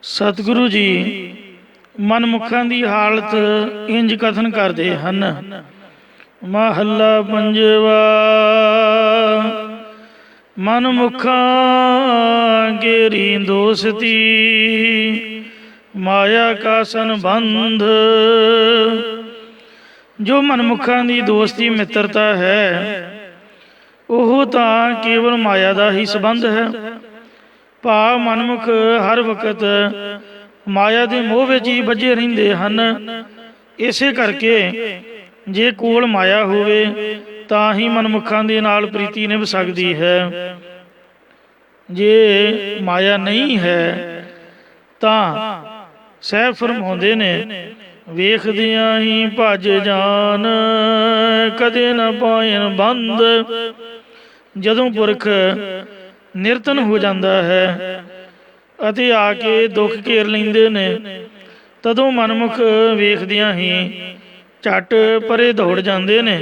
सतगुरु जी मनमुखां दी हालत इंज कथन करते हैं। महला पंजवा। मनमुखां गेरी दोस्ती माया का संबंध। जो मनमुखां दी दोस्ती मित्रता है ਉਹ ਤਾਂ ਕੇਵਲ ਮਾਇਆ ਦਾ ਹੀ ਸੰਬੰਧ ਹੈ। ਭਾਵ ਮਨਮੁਖ ਹਰ ਵਕਤ ਮਾਇਆ ਦੇ ਮੋਹ ਵਿੱਚ ਹੀ ਬੱਝੇ ਰਹਿੰਦੇ ਹਨ। ਇਸੇ ਕਰਕੇ ਜੇ ਕੋਲ ਮਾਇਆ ਹੋਵੇ ਤਾਂ ਹੀ ਮਨਮੁਖਾਂ ਦੇ ਨਾਲ ਪ੍ਰੀਤੀ ਨਿਭ ਸਕਦੀ ਹੈ। ਜੇ ਮਾਇਆ ਨਹੀਂ ਹੈ ਤਾਂ ਸਾਹਿਬ ਫਰਮਾਉਂਦੇ ਨੇ, ਵੇਖਦਿਆਂ ਹੀ ਭੱਜ ਜਾਣ ਕਦੇ ਨਾ ਪਾਇਨ ਬੰਦ। ਜਦੋਂ ਪੁਰਖ ਨਿਰਤਨ ਹੋ ਜਾਂਦਾ ਹੈ ਅਤੇ ਆ ਕੇ ਦੁੱਖ ਘੇਰ ਲੈਂਦੇ ਨੇ, ਤਦੋਂ ਮਨਮੁਖ ਵੇਖਦਿਆਂ ਹੀ ਝੱਟ ਪਰੇ ਦੌੜ ਜਾਂਦੇ ਨੇ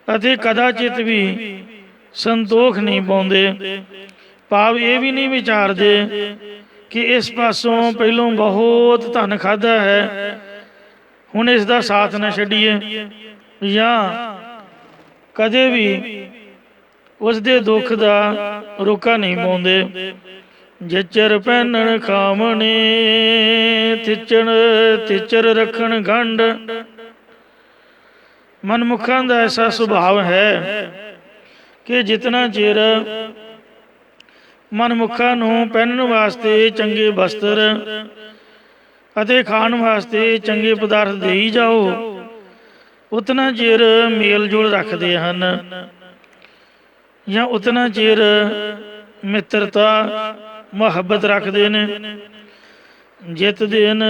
ਅਤੇ ਕਦਾਚਿਤ ਵੀ ਸੰਤੋਖ ਨਹੀਂ ਪਾਉਂਦੇ। ਭਾਵ ਇਹ ਵੀ ਨਹੀਂ ਵਿਚਾਰਦੇ ਕਿ ਇਸ ਪਾਸੋਂ ਪਹਿਲੋਂ ਬਹੁਤ ਧਨ ਖਾਧਾ ਹੈ, ਹੁਣ ਇਸ ਦਾ ਸਾਥ ਨਾ ਛੱਡੀਏ, ਜਾਂ ਕਦੇ ਵੀ ਉਸ ਦੇ ਦੁੱਖ ਦਾ ਰੋਕਾ ਨਹੀਂ ਪਾਉਂਦੇ। ਜਿਚਰ ਪਹਿਨਣ ਖਾਵਣੇ ਤਿਚਰ ਰੱਖਣ ਗੰਢ। ਮਨਮੁਖਾਂ ਦਾ ਐਸਾ ਸੁਭਾਵ ਹੈ ਕਿ ਜਿਤਨਾ ਚਿਰ ਮਨਮੁਖਾਂ ਨੂੰ ਪਹਿਨਣ ਵਾਸਤੇ ਚੰਗੇ ਵਸਤਰ ਅਤੇ ਖਾਣ ਵਾਸਤੇ ਚੰਗੇ ਪਦਾਰਥ ਦੇਈ ਜਾਓ, ਉਤਨਾ ਚਿਰ ਮੇਲ ਜੋਲ ਰੱਖਦੇ ਹਨ, ਜਾਂ ਉਤਨਾ ਚਿਰ ਮਿੱਤਰਤਾ ਮੁਹੱਬਤ ਰੱਖਦੇ ਨੇ। ਜਿਤ ਦਿਨ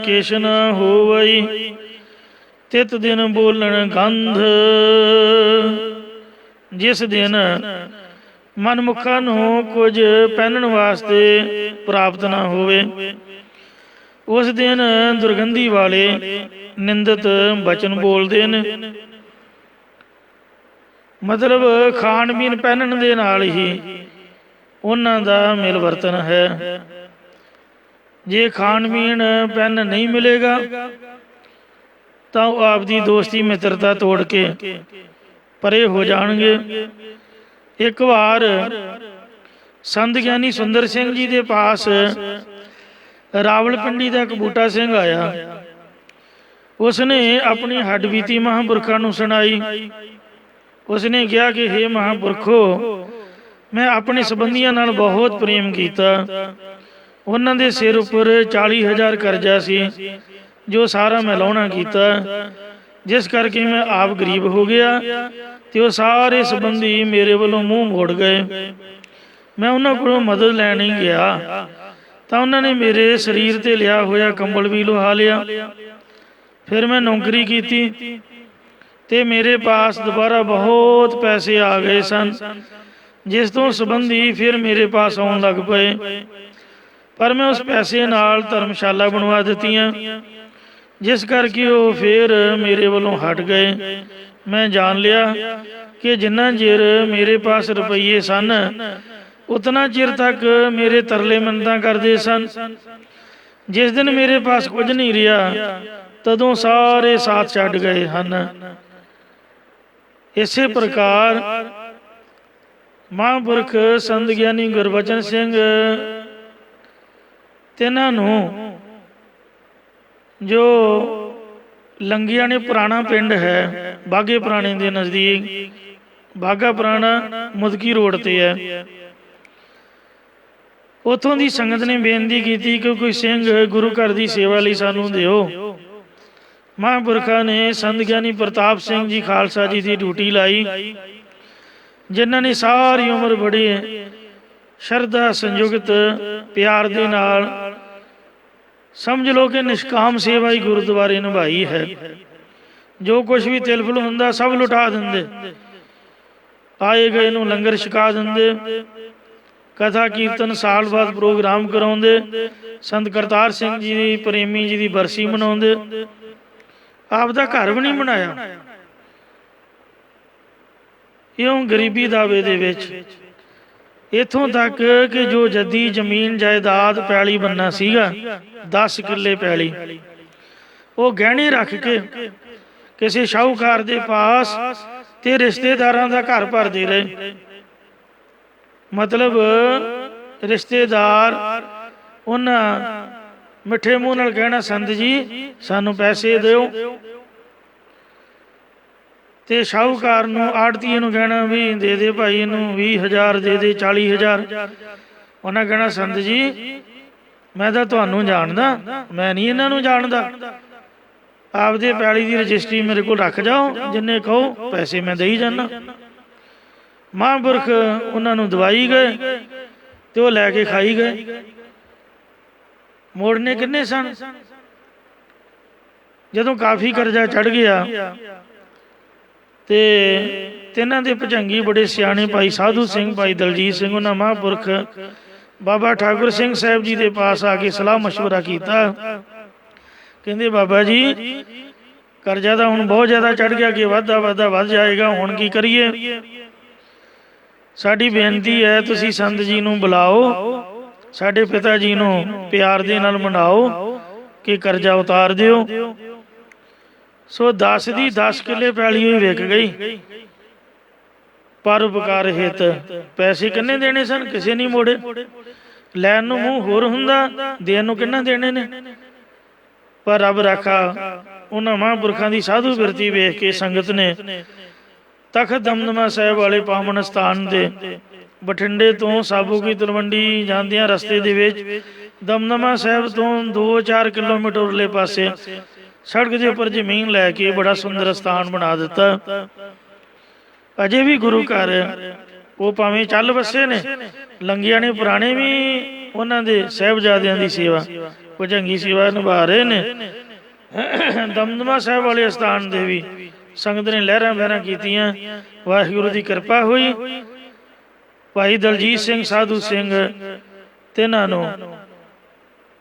ਕਿਛ ਨ ਹੋਵਈ ਤਿਤ ਦਿਨ ਬੋਲਣ ਗੰਧ। ਜਿਸ ਦਿਨ ਮਨਮੁਖਾਂ ਨੂੰ ਕੁਝ ਪਹਿਨਣ ਵਾਸਤੇ ਪ੍ਰਾਪਤ ਨਾ ਹੋਵੇ, ਉਸ ਦਿਨ ਦੁਰਗੰਧੀ ਵਾਲੇ ਨਿੰਦਿਤ ਬਚਨ ਬੋਲਦੇ ਨੇ। ਮਤਲਬ ਖਾਣ ਪੀਣ ਪਹਿਨਣ ਦੇ ਨਾਲ ਹੀ ਉਹਨਾਂ ਦਾ ਮਿਲ ਵਰਤਨ ਹੈ। ਜੇ ਖਾਣ ਪੀਣ ਪਹਿਨ ਨਹੀਂ ਮਿਲੇਗਾ ਤਾਂ ਉਹ ਆਪਦੀ ਦੋਸਤੀ ਮਿੱਤਰਤਾ ਤੋੜ ਕੇ ਪਰੇ ਹੋ ਜਾਣਗੇ। ਇੱਕ ਵਾਰ ਸੰਤ ਗਿਆਨੀ ਸੁੰਦਰ ਸਿੰਘ ਜੀ ਦੇ ਪਾਸ ਰਾਵਲਪਿੰਡੀ ਦਾ ਇੱਕ ਬੂਟਾ ਸਿੰਘ ਆਇਆ। ਉਸਨੇ ਆਪਣੀ ਹੱਡਬੀਤੀ ਮਹਾਂਪੁਰਖਾਂ ਨੂੰ ਸੁਣਾਈ। ਉਸਨੇ ਕਿਹਾ ਕਿ ਹੇ ਮਹਾਂਪੁਰਖੋ, ਮੈਂ ਆਪਣੇ ਸੰਬੰਧੀਆਂ ਨਾਲ ਬਹੁਤ ਪ੍ਰੇਮ ਕੀਤਾ। ਉਹਨਾਂ ਦੇ ਸਿਰ ਉੱਪਰ 40,000 ਕਰਜ਼ਾ ਸੀ, ਜੋ ਸਾਰਾ ਮੈਂ ਲਾਹੁਣਾ ਕੀਤਾ, ਜਿਸ ਕਰਕੇ ਮੈਂ ਆਪ ਗਰੀਬ ਹੋ ਗਿਆ ਤੇ ਉਹ ਸਾਰੇ ਸੰਬੰਧੀ ਮੇਰੇ ਵੱਲੋਂ ਮੂੰਹ ਮੋੜ ਗਏ। ਮੈਂ ਉਹਨਾਂ ਕੋਲੋਂ ਮਦਦ ਲੈਣ ਹੀ ਗਿਆ ਤਾਂ ਉਹਨਾਂ ਨੇ ਮੇਰੇ ਸਰੀਰ 'ਤੇ ਲਿਆ ਹੋਇਆ ਕੰਬਲ ਵੀ ਲੁਹਾ ਲਿਆ। ਫਿਰ ਮੈਂ ਨੌਕਰੀ ਕੀਤੀ ਤੇ ਮੇਰੇ ਪਾਸ ਦੁਬਾਰਾ ਬਹੁਤ ਪੈਸੇ ਆ ਗਏ ਸਨ, ਜਿਸ ਤੋਂ ਸੰਬੰਧੀ ਫਿਰ ਮੇਰੇ ਪਾਸ ਆਉਣ ਲੱਗ ਪਏ। ਪਰ ਮੈਂ ਉਸ ਪੈਸੇ ਨਾਲ ਧਰਮਸ਼ਾਲਾ ਬਣਵਾ ਦਿੱਤੀਆਂ, ਜਿਸ ਕਰਕੇ ਉਹ ਫਿਰ ਮੇਰੇ ਵੱਲੋਂ ਹਟ ਗਏ। ਮੈਂ ਜਾਣ ਲਿਆ ਕਿ ਜਿੰਨਾ ਚਿਰ ਮੇਰੇ ਪਾਸ ਰੁਪਈਏ ਸਨ, ਉਤਨਾ ਚਿਰ ਤੱਕ ਮੇਰੇ ਤਰਲੇ ਮਿੰਨਤਾਂ ਕਰਦੇ ਸਨ। ਜਿਸ ਦਿਨ ਮੇਰੇ ਪਾਸ ਕੁਝ ਨਹੀਂ ਰਿਹਾ, ਤਦੋਂ ਸਾਰੇ ਸਾਥ ਛੱਡ ਗਏ ਹਨ। ਇਸੇ ਪ੍ਰਕਾਰ ਮਹਾਂਪੁਰਖ ਸੰਤ ਗਿਆਨੀ ਗੁਰਬਚਨ ਸਿੰਘ ਤਿੰਨਾਂ ਨੂੰ, ਜੋ ਲੰਗੀਆਂ ਨੇ ਪੁਰਾਣਾ ਪਿੰਡ ਹੈ ਬਾਘੇ ਪੁਰਾਣੇ ਦੇ ਨਜ਼ਦੀਕ, ਬਾਘਾ ਪੁਰਾਣਾ ਮੁਦਕੀ ਰੋਡ 'ਤੇ ਹੈ, ਉੱਥੋਂ ਦੀ ਸੰਗਤ ਨੇ ਬੇਨਤੀ ਕੀਤੀ ਕਿ ਕੋਈ ਸਿੰਘ ਗੁਰੂ ਘਰ ਦੀ ਸੇਵਾ ਲਈ ਸਾਨੂੰ ਦਿਓ। ਮਹਾਂਪੁਰਖਾਂ ਨੇ ਸੰਤ ਗਿਆਨੀ ਪ੍ਰਤਾਪ ਸਿੰਘ ਜੀ ਖਾਲਸਾ ਜੀ ਦੀ ਡਿਊਟੀ ਲਾਈ, ਜਿਨ੍ਹਾਂ ਨੇ ਸਾਰੀ ਉਮਰ ਬੜੀ ਸ਼ਰਧਾ ਸੰਯੁਕਤ ਪਿਆਰ ਦੇ ਨਾਲ, ਸਮਝ ਲਓ ਕਿ ਨਿਸ਼ਕਾਮ ਸੇਵਾ ਹੀ ਗੁਰਦੁਆਰੇ ਨਿਭਾਈ ਹੈ। ਜੋ ਕੁਛ ਵੀ ਤਿਲਫੁਲ ਹੁੰਦਾ ਸਭ ਲੁਟਾ ਦਿੰਦੇ, ਆਏ ਗਏ ਨੂੰ ਲੰਗਰ ਛਕਾ ਦਿੰਦੇ, ਕਥਾ ਕੀਰਤਨ ਸਾਲ ਬਾਅਦ ਪ੍ਰੋਗਰਾਮ ਕਰਾਉਂਦੇ, ਸੰਤ ਕਰਤਾਰ ਸਿੰਘ ਜੀ ਦੀ ਪ੍ਰੇਮੀ ਜੀ ਦੀ ਬਰਸੀ ਮਨਾਉਂਦੇ, ਆਪਦਾ ਘਰ ਵੀ ਨਹੀਂ ਬਣਾਇਆ। ਇਉਂ ਗਰੀਬੀ ਦਾਵੇ ਦੇ ਵਿੱਚ इथों तक कि जो जद्दी जमीन जायदाद पैली बनना सीगा 10 किले पैली वो गहने रख के किसी शाहूकार दे पास ते रिश्तेदारां दा घर भरदे रहे। मतलब रिश्तेदार उन्हां मिठे मूँह नाल कहना संत जी सानू पैसे दिओ, ते शाहूकार नूं आड़तीए नूं कहना भी दे दे भाई इनू 20,000 दे दे 40,000। उन्हें कहना संत जी मैं तो तुहानू जानदा, मैं नहीं इन्हां नूं जानदा, आपदे पैली की रजिस्ट्री मेरे को रख जाओ, जिन्ने कहो पैसे मैं दई जाना। महापुरख उन्होंने दवाई गए तो वो लैके खाई गए। मोड़ने किन्ने सन? जदों काफ़ी करजा चढ़ गया तो तिन्हां दे भुजंगी बड़े सियाणे भाई साधु सिंह, भाई दलजीत सिंह, उन्होंने महापुरख बाबा ठाकुर सिंह साहब जी के पास आके सलाह मशवरा किया। कहते बाबा जी करजा तो हुण बहुत ज़्यादा चढ़ गया कि वाधा वाधा वध जाएगा, हुण की करिए? साडी बेनती है तुसी संत जी नूं बुलाओ, साडे पिता जी नूं प्यार दे नाल मनाओ कि करजा उतार दिओ। सो 10 दी 10 किले पैली हुई विक गई। पर उपकार हित पैसे किन्ने देने सन? किसी नहीं मोड़े। लैन नूं मूँह होर हुंदा, देण नूं किन्ना देने ने? पर रब राखा उन्हां महापुरखां दी साधु बिरती वेख के संगत ने तखत दमदमा साहिब वाले पावन स्थान दे बठिंडे तो साबू की तलवंडी जांदियां रस्ते दे विच दमदमा साहिब तो 2-4 किलोमीटर उरले पासे सड़क के उपर जमीन लैके बड़ा सुंदर स्थान बना दिता। अजे भी गुरु घर वो भावें चल बसे ने, लंघिया ने पुराने भी उन्हां दे साहिबजादियां दी सेवा भुजंगी सेवा निभा रहे ने। दमदमा साहिब वाले स्थान दे भी संगत ने लहरां बहरां कीतियां। वाहिगुरू की कृपा हुई। भाई दलजीत सिंह साधु सिंह तिन्हां नूं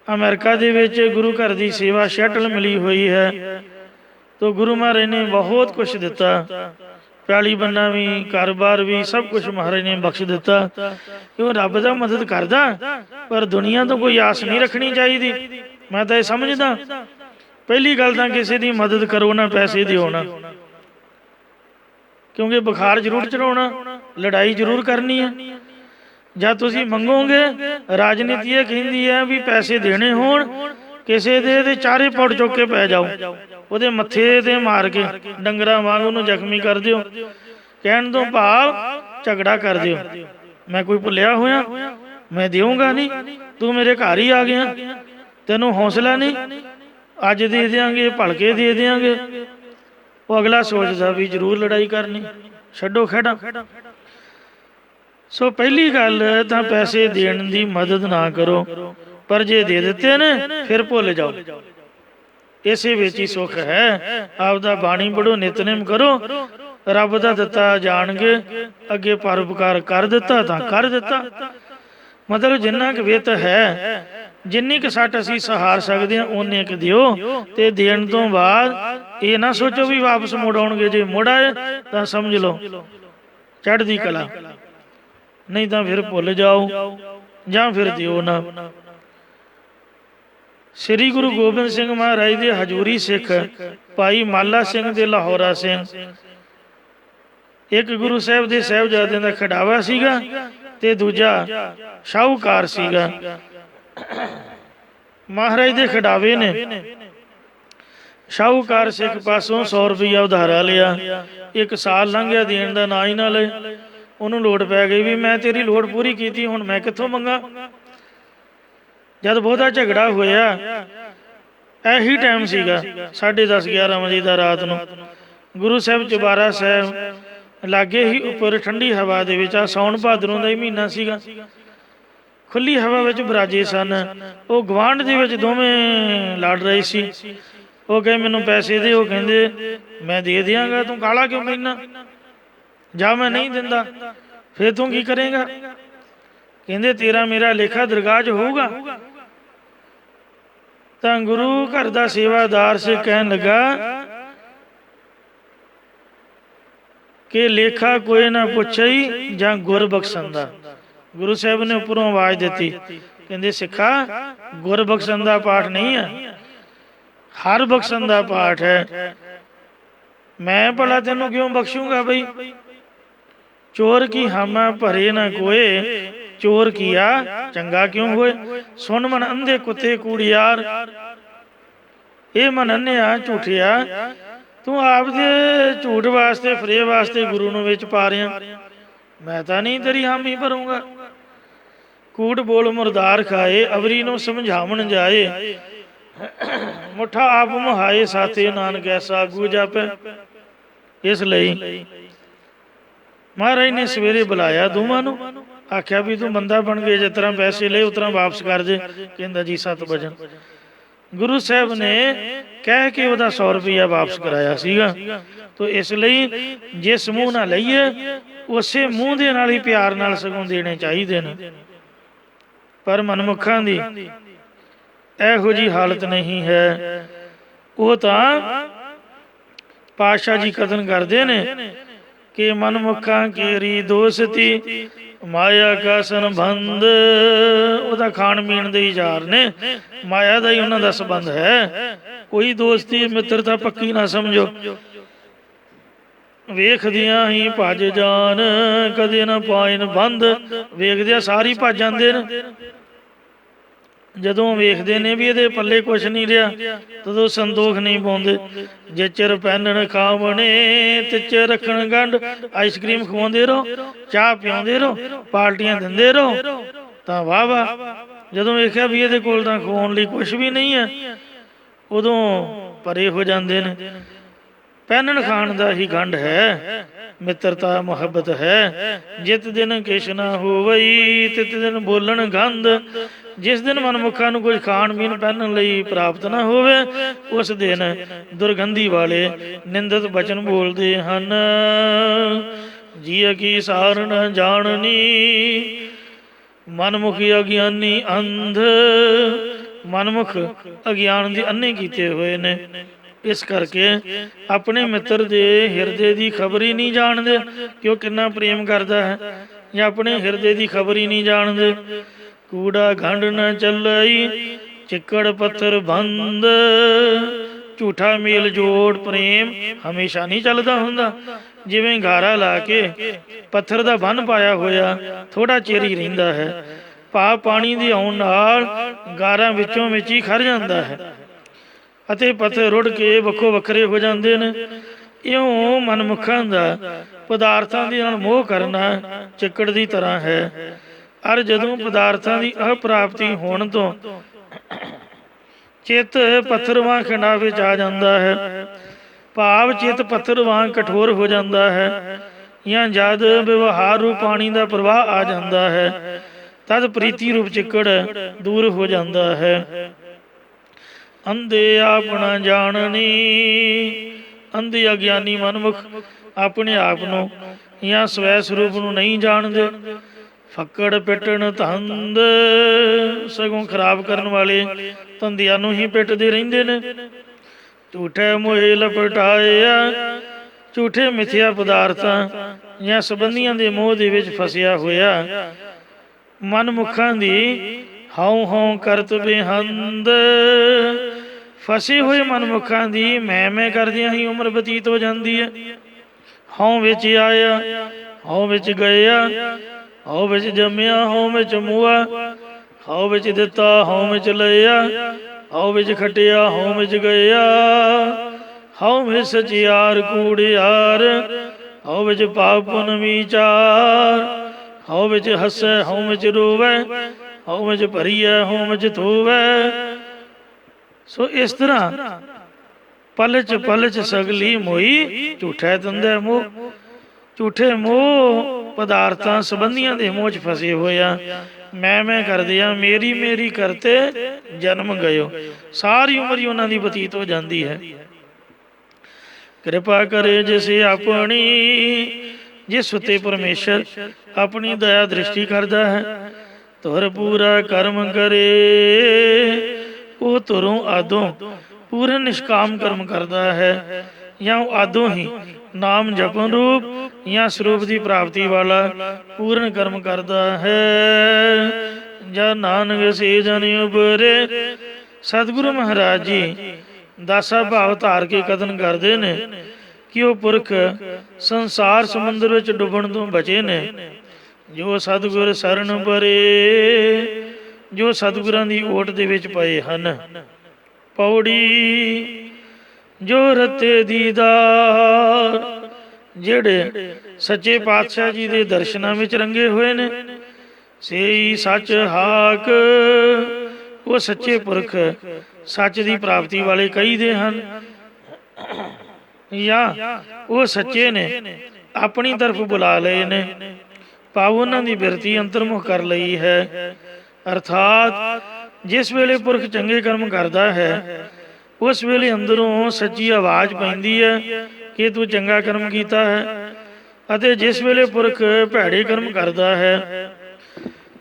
अमेरिका दे विच गुरु घर की सेवा शैटल मिली हुई है। तो गुरु महाराज ने बहुत कुछ दिता, पैली बन्ना भी, कारोबार भी, सब कुछ महाराज ने बख्श दिता। क्यों रब दा मदद करदा, पर दुनिया तो कोई आस नहीं रखनी चाहिए। मैं तो यह समझदा पहली गल तो किसी की मदद करो ना पैसे दिओ ना, क्योंकि बुखार जरूर चढ़ाना, लड़ाई जरूर करनी है। जब तुसी मंगोगे राजनीति ये कहती है भी पैसे देने होण किसी दे चारे पौड़ चुक के पै जाओ, वो मत्थे ते मार के डंगरा वांग उन्होंने जख्मी कर दिओ। कहण तो भाव झगड़ा कर दिओ, मैं कोई भुलिया होया, मैं देऊँगा नहीं, तू मेरे घर ही आ गया, तेनों हौसला नहीं, अज दे देंगे भलके दे देंगे। वो अगला सोचता भी जरूर लड़ाई करनी, छड्डो खेड़ा। सो पहली गल तो पैसे देने की मदद ना करो, पर जे दे देते ने फिर भुल जाओ, इसे विच ही सुख है। आपदा बाणी पढ़ो, नितनेम करो, रब दा दिता जान के अगे परोपकार कर दिता तो कर दिता। मतलब जिन्ना क वित है, जिन्नी क सट असीं सहार सकते हैं उन्ने क दिओ। ते देण तो बाद ये ना सोचो भी वापस मुड़ आउणगे, जे मुड़ आए तो समझ लो चढ़दी कला, नहीं तो फिर भुल जाओ जां फिर दिओ ना। श्री गुरु गोबिंद सिंह महाराज दे हजूरी सिख भाई माला सिंह दे लाहौरा सिंह एक गुरु साहब दे साहिबजादियां दा खिडावा सीगा ते दूजा शाहूकार सीगा। महाराज दे खिडावे ने शाहूकार सिख पासों 100 रुपया उधारा लिया, एक साल लंघ गया देण दा ना ही ना ले। उन्होंने लोड़ पै गई भी मैं तेरी लोड़ पूरी की, हुण मैं कित्थों मंगा। जब बहुता झगड़ा होया यही टाइम सीगा 10:30-11 बजे का रात को, गुरु साहब चुबारा साहब लागे ही उपर ठंडी हवा दे विच, साउण भादरों का ही महीना सीगा, खुली हवा विच बराजे सन। वो गवांढ दे विच दोवें लड़ रहे सी। वो कहे मैनू पैसे दे, वो कहंदे मैं दे दियांगा, तू काला क्यों पैना, जा मैं नहीं दिंदा फिर तू की करेगा। कहंदे तेरा मेरा लेखा दरगाह च होगा। तो गुरु घर का सेवादार से कहन लगा कि लेखा कोई ना पुछई जां गुर बख्शन दा। ਗੁਰੂ ਸਾਹਿਬ ਨੇ ਉੱਪਰੋਂ ਆਵਾਜ਼ ਦਿੱਤੀ, ਕਹਿੰਦੇ ਸਿੱਖਾ ਗੁਰ ਬਖਸ਼ਣ ਦਾ ਪਾਠ ਨਹੀਂ ਹੈ, ਹਰ ਬਖਸ਼ਣ ਦਾ ਪਾਠ ਹੈ। ਮੈਂ ਭਲਾ ਤੈਨੂੰ ਕਿਉਂ ਬਖਸ਼ੂੰਗਾ ਬਈ? ਚੋਰ ਕੀ ਹਾਮਾ ਭਰੇ ਨਾ ਕੋਏ, ਚੋਰ ਕੀਆ ਚੰਗਾ ਕਿਉਂ ਹੋਏ। ਸੁਣ ਮਨ ਅੰਧੇ ਕੁੱਤੇ ਕੂੜਿਆਰ, ਇਹ ਮਨ ਅੰਨਿਆ ਝੂਠਿਆ, ਤੂੰ ਆਪ ਦੇ ਝੂਠ ਵਾਸਤੇ ਫਰੇ ਵਾਸਤੇ ਗੁਰੂ ਨੂੰ ਵਿੱਚ ਪਾ ਰਿਹਾ। ਮੈਂ ਤਾਂ ਨਹੀਂ ਤੇਰੀ ਹਾਮੀ ਭਰੂੰਗਾ। ਕੂੜ ਬੋਲ ਮੁਰਦਾਰ ਖਾਏ, ਅਵਰੀ ਨੂੰ ਸਮਝਾਵਣ ਜਾਏ, ਮੁੱਠਾ ਆਪ ਮੁਹਾਏ ਸਾਥੇ ਨਾਨਕ ਐਸਾ ਆਗੂ ਜਾਪੈ। ਇਸ ਲਈ ਮਹਾਰਾਜ ਨੇ ਸਵੇਰੇ ਬੁਲਾਇਆ ਦੋਵਾਂ ਨੂੰ, ਆਖਿਆ ਵੀ ਤੂੰ ਬੰਦਾ ਬਣ ਗਏ, ਜਿਸ ਤਰ੍ਹਾਂ ਪੈਸੇ ਲਏ ਉਸ ਤਰ੍ਹਾਂ ਵਾਪਸ ਕਰ ਜੇ। ਕਹਿੰਦਾ ਜੀ 7 ਵਜਨ। ਗੁਰੂ ਸਾਹਿਬ ਨੇ ਕਹਿ ਕੇ ਉਹਦਾ 100 ਰੁਪਇਆ ਵਾਪਸ ਕਰਾਇਆ ਸੀਗਾ। ਤੋ ਇਸ ਲਈ ਜਿਸ ਮੂੰਹ ਨਾਲ ਲਈਏ ਉਸੇ ਮੂੰਹ ਦੇ ਨਾਲ ਹੀ ਪਿਆਰ ਨਾਲ ਸਗੋਂ ਦੇਣੇ ਚਾਹੀਦੇ ਨੇ। ਪਰ ਮਨਮੁੱਖਾਂ ਦੀ ਇਹੋ ਜਿਹੀ ਹਾਲਤ ਨਹੀਂ ਹੈ। ਉਹ ਤਾਂ ਪਾਤਸ਼ਾਹ ਜੀ ਕਥਨ ਕਰਦੇ ਨੇ ਕਿ ਮਨਮੁੱਖਾਂ ਕੇਰੀ ਦੋਸਤੀ, ਮਾਇਆ ਕਾ ਸੰਬੰਧ। ਉਹਦਾ ਖਾਣ ਪੀਣ ਦੇ ਯਾਰ ਨੇ, ਮਾਇਆ ਦਾ ਹੀ ਉਹਨਾਂ ਦਾ ਸੰਬੰਧ ਹੈ। ਕੋਈ ਦੋਸਤੀ ਮਿੱਤਰਤਾ ਪੱਕੀ ਨਾ ਸਮਝੋ। ਵੇਖਦਿਆਂ ਹੀ ਭੱਜ ਜਾਣ, ਕਦੇ ਨਾ ਪਾਇਨ ਬੰਦ। ਵੇਖਦਿਆਂ ਸਾਰੀ ਭੱਜ ਜਾਂਦੇ ਨੇ। ਜਦੋਂ ਵੇਖਦੇ ਨੇ ਵੀ ਇਹਦੇ ਪੱਲੇ ਕੁਛ ਨਹੀਂ ਰਿਹਾ, ਤਦੋਂ ਸੰਦੋਖ ਨਹੀਂ ਪਾਉਂਦੇ। ਜੇ ਚਿਰ ਪਹਿਨਣ ਖਾਵਣੇ ਤੇ ਚਿਰ ਰੱਖਣ ਗੰਢ। ਆਈਸਕ੍ਰੀਮ ਖਵਾਉਂਦੇ ਰਹੋ, ਚਾਹ ਪਿਆਉਂਦੇ ਰਹੋ, ਪਾਰਟੀਆਂ ਦਿੰਦੇ ਰਹੋ, ਤਾਂ ਵਾਹ ਵਾਹ। ਜਦੋਂ ਵੇਖਿਆ ਵੀ ਇਹਦੇ ਕੋਲ ਤਾਂ ਖਵਾਉਣ ਲਈ ਕੁਛ ਵੀ ਨਹੀਂ ਹੈ, ਉਦੋਂ ਪਰੇ ਹੋ ਜਾਂਦੇ ਨੇ। ਪਹਿਨਣ ਖਾਣ ਦਾ ਹੀ ਗੰਢ ਹੈ, ਮਿੱਤਰਤਾ ਮੁਹੱਬਤ ਹੈ। ਜਿਤ ਦਿਨ ਕਿਛ ਨਾ ਹੋਵਈ, ਤਿਤ ਦਿਨ ਬੋਲਣ ਗੰਧ। ਜਿਸ ਦਿਨ ਮਨਮੁੱਖਾਂ ਨੂੰ ਕੁਝ ਖਾਣ ਪੀਣ ਪਹਿਨਣ ਲਈ ਪ੍ਰਾਪਤ ਨਾ ਹੋਵੇ, ਉਸ ਦਿਨ ਦੁਰਗੰਧੀ ਵਾਲੇ ਨਿੰਦਿਤ ਬਚਨ ਬੋਲਦੇ ਹਨ। ਜੀਅ ਕੀ ਸਾਰ ਨ ਜਾਣਨੀ, ਮਨਮੁਖ ਅਗਿਆਨੀ ਅੰਧ। ਮਨਮੁਖ ਅਗਿਆਨ ਦੇ ਅੰਨੇ ਕੀਤੇ ਹੋਏ ਨੇ। ਇਸ ਕਰਕੇ ਆਪਣੇ ਮਿੱਤਰ ਦੇ ਹਿਰਦੇ ਦੀ ਖਬਰ ਹੀ ਨਹੀਂ ਜਾਣਦੇ ਕਿ ਉਹ ਕਿੰਨਾ ਪ੍ਰੇਮ ਕਰਦਾ ਹੈ, ਜਾਂ ਆਪਣੇ ਹਿਰਦੇ ਦੀ ਖਬਰ ਹੀ ਨਹੀਂ ਜਾਣਦੇ। ਕੂੜਾ ਗੰਢ ਨਾ ਚੱਲਈ, ਚਿੱਕੜ ਪੱਥਰ ਬੰਦ। ਝੂਠਾ ਮੇਲ ਜੋੜ ਪ੍ਰੇਮ ਹਮੇਸ਼ਾ ਨਹੀਂ ਚੱਲਦਾ ਹੁੰਦਾ। ਜਿਵੇਂ ਗਾਰਾ ਲਾ ਕੇ ਪੱਥਰ ਦਾ ਬੰਨ ਪਾਇਆ ਹੋਇਆ ਥੋੜਾ ਚਿਰ ਹੀ ਰਹਿੰਦਾ ਹੈ, ਭਾਵ ਪਾਣੀ ਦੇ ਆਉਣ ਨਾਲ ਗਾਰਾ ਵਿੱਚੋਂ ਵਿੱਚ ਹੀ ਖਰ ਜਾਂਦਾ ਹੈ ਅਤੇ ਪੱਥਰ ਰੁੜ ਕੇ ਵੱਖੋ ਵੱਖਰੇ ਹੋ ਜਾਂਦੇ ਨੇ। ਇਉਂ ਮਨਮੁੱਖਾਂ ਦਾ ਪਦਾਰਥਾਂ ਦੇ ਨਾਲ ਮੋਹ ਕਰਨਾ ਚਿੱਕੜ ਦੀ ਤਰ੍ਹਾਂ ਹੈ। ਅਰ ਜਦੋਂ ਪਦਾਰਥਾਂ ਦੀ ਅਪ੍ਰਾਪਤੀ ਹੋਣ ਤੋਂ ਚਿੱਤ ਪੱਥਰ ਵਾਂਗ ਖੰਡਾਂ ਵਿੱਚ ਆ ਜਾਂਦਾ ਹੈ, ਭਾਵ ਚਿੱਤ ਪੱਥਰ ਵਾਂਗ ਕਠੋਰ ਹੋ ਜਾਂਦਾ ਹੈ, ਜਾਂ ਜਦ ਵਿਵਹਾਰ ਰੂਪ ਪਾਣੀ ਦਾ ਪ੍ਰਵਾਹ ਆ ਜਾਂਦਾ ਹੈ, ਤਦ ਪ੍ਰੀਤੀ ਰੂਪ ਚਿੱਕੜ ਦੂਰ ਹੋ ਜਾਂਦਾ ਹੈ। ਅੰਧੇ ਆਪਣਾ ਜਾਣਨੀ, ਅੰਧੇ ਅਗਿਆਨੀ ਮਨਮੁਖ ਆਪਣੇ ਆਪ ਨੂੰ ਜਾਂ ਸਵੈ ਸਰੂਪ ਨੂੰ ਨਹੀਂ ਜਾਣਦੇ। ਫੱਕੜ ਪਿੱਟਣ ਧੰਦ, ਸਗੋਂ ਖਰਾਬ ਕਰਨ ਵਾਲੇ ਧੰਦਿਆਂ ਨੂੰ ਹੀ ਪਿੱਟਦੇ ਰਹਿੰਦੇ ਨੇ। ਝੂਠੇ ਮੋਹੇ ਲਪਟਾਇਆ, ਝੂਠੇ ਮਿਥਿਆ ਪਦਾਰਥਾਂ ਜਾਂ ਸੰਬੰਧੀਆਂ ਦੇ ਮੋਹ ਦੇ ਵਿੱਚ ਫਸਿਆ ਹੋਇਆ ਮਨਮੁੱਖਾਂ ਦੀ ਹਉ ਹਉ ਕਰਤ ਬੇਹੰਦ। ਫਸੇ ਹੋਏ ਮਨਮੁੱਖਾਂ ਦੀ ਮੈਂ ਕਰਦਿਆਂ ਹੀ ਉਮਰ ਬਤੀਤ ਹੋ ਜਾਂਦੀ ਹੈ। ਹਉ ਵਿੱਚ ਆਇਆ, ਹਉ ਵਿੱਚ ਗਿਆ, ਹਉ ਵਿੱਚ ਜੰਮਿਆ, ਹਉ ਵਿੱਚ ਮੁਆ, ਹਉ ਵਿੱਚ ਦਿੱਤਾ, ਹਉ ਵਿੱਚ ਲਿਆ, ਹਉ ਵਿੱਚ ਖਟਿਆ, ਹਉ ਵਿੱਚ ਗਿਆ, ਹਉ ਵਿੱਚ ਸਚਿਆਰ ਕੂੜਿਆਰ, ਹਉ ਵਿੱਚ ਪਾਪ ਪੁੰਨ ਵਿਚਾਰ, ਹਉ ਵਿੱਚ ਹੱਸੈ, ਹਉ ਵਿੱਚ ਰੋਵੈ, ਹਉ ਵਿੱਚ ਭਰੀਐ, ਹਉ ਵਿੱਚ ਧੋਵੈ। ਸੋ ਇਸ ਤਰ੍ਹਾਂ ਪਲਚ ਪਲਚ ਸਗਲੀ ਮੋਈ, ਝੂਠਾ ਧੰਦਾ ਮੋਹ। ਝੂਠੇ ਮੋਹ ਪਦਾਰਥਾਂ ਸੰਬੰਧੀਆਂ ਦੇ ਮੋਹ 'ਚ ਫਸੇ ਹੋਇਆ ਮੈਂ ਕਰਦੇ ਆ, ਮੇਰੀ ਮੇਰੀ ਕਰਤੇ ਜਨਮ ਗਇਓ। ਸਾਰੀ ਉਮਰ ਹੀ ਉਹਨਾਂ ਦੀ ਬਤੀਤ ਹੋ ਜਾਂਦੀ ਹੈ। ਕਿਰਪਾ ਕਰੇ ਜਿਸ ਆਪਣੀ, ਜਿਸ ਉੱਤੇ ਪਰਮੇਸ਼ਰ ਆਪਣੀ ਦਇਆ ਦ੍ਰਿਸ਼ਟੀ ਕਰਦਾ ਹੈ। ਤੁਰ ਪੂਰਾ ਕਰਮ ਕਰੇ, ਉਹ ਤੁਰੋਂ ਆਦੋਂ ਪੂਰਨ ਨਿਸ਼ਕਾਮ ਕਰਮ ਕਰਦਾ ਹੈ, ਜਾਂ ਉਹ ਆਦੋਂ ਹੀ ਨਾਮ ਜਪਨ ਰੂਪ ਜਾਂ ਸਰੂਪ ਦੀ ਪ੍ਰਾਪਤੀ ਵਾਲਾ ਪੂਰਨ ਕਰਮ ਕਰਦਾ ਹੈ। ਜਾਂ ਨਾਨਕ ਸੇ ਜਨ ਉਬਰੇ। ਸਤਿਗੁਰੂ ਮਹਾਰਾਜ ਜੀ ਦਾਸਾ ਭਾਵ ਧਾਰ ਕੇ ਕਥਨ ਕਰਦੇ ਨੇ ਕਿ ਉਹ ਪੁਰਖ ਸੰਸਾਰ ਸਮੁੰਦਰ ਵਿੱਚ ਡੁੱਬਣ ਤੋਂ ਬਚੇ ਨੇ। ਜੋ ਸਤਿਗੁਰ ਸ਼ਰਨ ਪਰੇ, ਜੋ ਸਤਿਗੁਰਾਂ ਦੀ ਓਟ ਦੇ ਵਿੱਚ ਪਏ ਹਨ। ਪੌੜੀ ਜੋ ਰਤੇ ਦੀਦਾਰ, ਜਿਹੜੇ ਸੱਚੇ ਪਾਤਸ਼ਾਹ ਜੀ ਦੇ ਦਰਸ਼ਨਾਂ ਵਿੱਚ ਰੰਗੇ ਹੋਏ ਨੇ। ਸੇਈ ਸੱਚ ਹਾਕ, ਉਹ ਸੱਚੇ ਪੁਰਖ ਸੱਚ ਦੀ ਪ੍ਰਾਪਤੀ ਵਾਲੇ ਕਹੀਦੇ ਹਨ। ਜਾਂ ਉਹ ਸੱਚੇ ਨੇ ਆਪਣੀ ਤਰਫ ਬੁਲਾ ਲਏ ਨੇ, ਭਾਵ ਉਹਨਾਂ ਦੀ ਬਿਰਤੀ ਅੰਤਰਮੁਖ ਕਰ ਲਈ ਹੈ। ਅਰਥਾਤ ਜਿਸ ਵੇਲੇ ਪੁਰਖ ਚੰਗੇ ਕਰਮ ਕਰਦਾ ਹੈ ਉਸ ਵੇਲੇ ਅੰਦਰੋਂ ਸੱਚੀ ਆਵਾਜ਼ ਪੈਂਦੀ ਹੈ ਕਿ ਤੂੰ ਚੰਗਾ ਕਰਮ ਕੀਤਾ ਹੈ। ਅਤੇ ਜਿਸ ਵੇਲੇ ਪੁਰਖ ਭੈੜੇ ਕਰਮ ਕਰਦਾ ਹੈ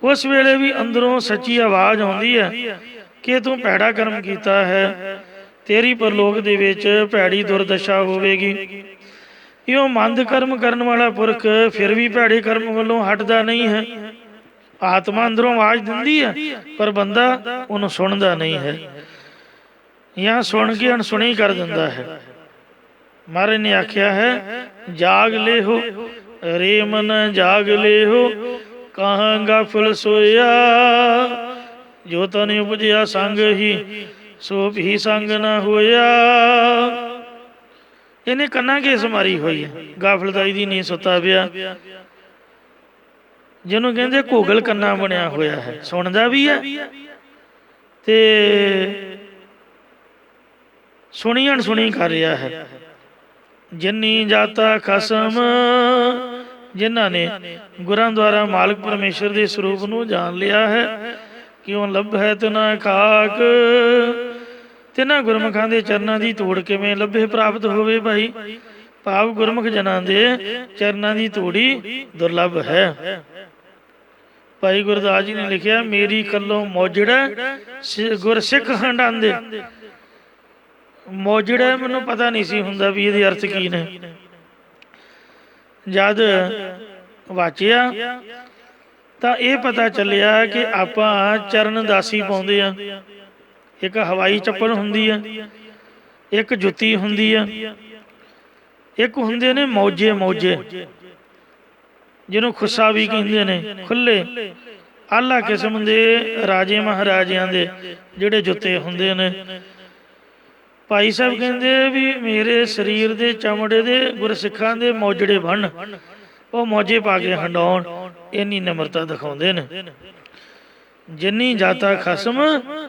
ਉਸ ਵੇਲੇ ਵੀ ਅੰਦਰੋਂ ਸੱਚੀ ਆਵਾਜ਼ ਆਉਂਦੀ ਹੈ ਕਿ ਤੂੰ ਭੈੜਾ ਕਰਮ ਕੀਤਾ ਹੈ, ਤੇਰੀ ਪਰਲੋਕ ਦੇ ਵਿੱਚ ਭੈੜੀ ਦੁਰਦਸ਼ਾ ਹੋਵੇਗੀ। ਇਉਂ ਮੰਦ ਕਰਮ ਕਰਨ ਵਾਲਾ ਪੁਰਖ ਫਿਰ ਵੀ ਭੈੜੇ ਕਰਮ ਵੱਲੋਂ ਹਟਦਾ ਨਹੀਂ ਹੈ। ਆਤਮਾ ਅੰਦਰੋਂ ਆਵਾਜ਼ ਦਿੰਦੀ ਹੈ ਪਰ ਬੰਦਾ ਉਹਨੂੰ ਸੁਣਦਾ ਨਹੀਂ ਹੈ, ਜਾਂ ਸੁਣ ਕੇ ਅਣਸੁਣੀ ਕਰ ਦਿੰਦਾ ਹੈ। ਮਹਾਰਾਜ ਨੇ ਆਖਿਆ ਹੈ, ਜਾਗ ਲੇਹੋ ਰੇ ਮਨ ਜਾਗ ਲੇਹੋ, ਕਹਾਂ ਗਾਫਲ ਸੋਇਆ। ਜੋ ਤਨ ਉਪਜਿਆ ਸੰਗ ਹੀ, ਸੋ ਵੀ ਸੰਗ ਨਾ ਹੋਇਆ। ਇਹਨੇ ਕੰਨਾਂ ਘੇਸ ਮਾਰੀ ਹੋਈ ਹੈ, ਗਾਫਲਤਾਈ ਦੀ ਨੀਂਦ ਸੁੱਤਾ ਪਿਆ, ਜਿਹਨੂੰ ਕਹਿੰਦੇ ਘੋਗਲ ਕੰਨਾ ਬਣਿਆ ਹੋਇਆ ਹੈ। ਸੁਣਦਾ ਵੀ ਹੈ ਤੇ ਸੁਣੀ ਅਣਸੁਣੀ ਕਰ ਰਿਹਾ ਹੈ। ਜਿਨੀ ਜਾਤਾ ਖਸਮ, ਜਿਨ੍ਹਾਂ ਨੇ ਗੁਰਾਂ ਦੁਆਰਾ ਮਾਲਕ ਪਰਮੇਸ਼ਰ ਦੇ ਸਰੂਪ ਨੂੰ ਜਾਣ ਲਿਆ ਹੈ। ਕਿਉਂ ਲੱਭੈ ਤਿਨਾ ਖਾਕ, ਤਿਨਾਂ ਗੁਰਮੁਖਾਂ ਦੇ ਚਰਨਾਂ ਦੀ ਧੂੜ ਕਿਵੇਂ ਲੱਭੇ ਪ੍ਰਾਪਤ ਹੋਵੇ ਭਾਈ। ਭਾਵ ਗੁਰਮੁਖ ਜਨਾਂ ਦੇ ਚਰਨਾਂ ਦੀ ਧੂੜੀ ਦੁਰਲੱਭ ਹੈ। ਭਾਈ ਗੁਰਦਾਸ ਜੀ ਨੇ ਲਿਖਿਆ, ਮੇਰੀ ਕੱਲੋਂ ਮੌਜੜਾ ਗੁਰਸਿੱਖ ਹੰਡਾਂਦੇ। ਮੌਜੜਾ ਮੈਨੂੰ ਪਤਾ ਨਹੀਂ ਸੀ ਹੁੰਦਾ ਵੀ ਇਹਦੇ ਅਰਥ ਕੀ ਨੇ। ਜਦ ਵਾਚਿਆ ਤਾਂ ਇਹ ਪਤਾ ਚੱਲਿਆ ਕਿ ਆਪਾਂ ਚਰਨ ਦਾਸੀ ਪਾਉਂਦੇ ਆ। ਇੱਕ ਹਵਾਈ ਚੱਪਲ ਹੁੰਦੀ ਆ, ਇੱਕ ਜੁੱਤੀ ਹੁੰਦੀ ਆ, ਇੱਕ ਹੁੰਦੇ ਨੇ ਮੌਜੇ। ਮੌਜੇ ਜਿਹਨੂੰ ਖੁੱਸਾ ਵੀ ਕਹਿੰਦੇ ਨੇ, ਖੁੱਲੇ ਆਲਾ ਕਿਸਮ ਦੇ ਰਾਜੇ ਮਹਾਰਾਜਿਆਂ ਦੇ ਜਿਹੜੇ ਜੁੱਤੇ ਹੁੰਦੇ ਨੇ। ਭਾਈ ਸਾਹਿਬ ਕਹਿੰਦੇ ਵੀ ਮੇਰੇ ਸਰੀਰ ਦੇ ਚਮੜੇ ਦੇ ਗੁਰਸਿੱਖਾਂ ਦੇ ਮੌਜੜੇ ਬਣ, ਉਹ ਮੌਜੇ ਪਾ ਕੇ ਹੰਡਾਉਣ, ਇੰਨੀ ਨਿਮਰਤਾ ਦਿਖਾਉਂਦੇ ਨੇ। ਜਿਨੀ ਜਾਤਾ ਖਸਮ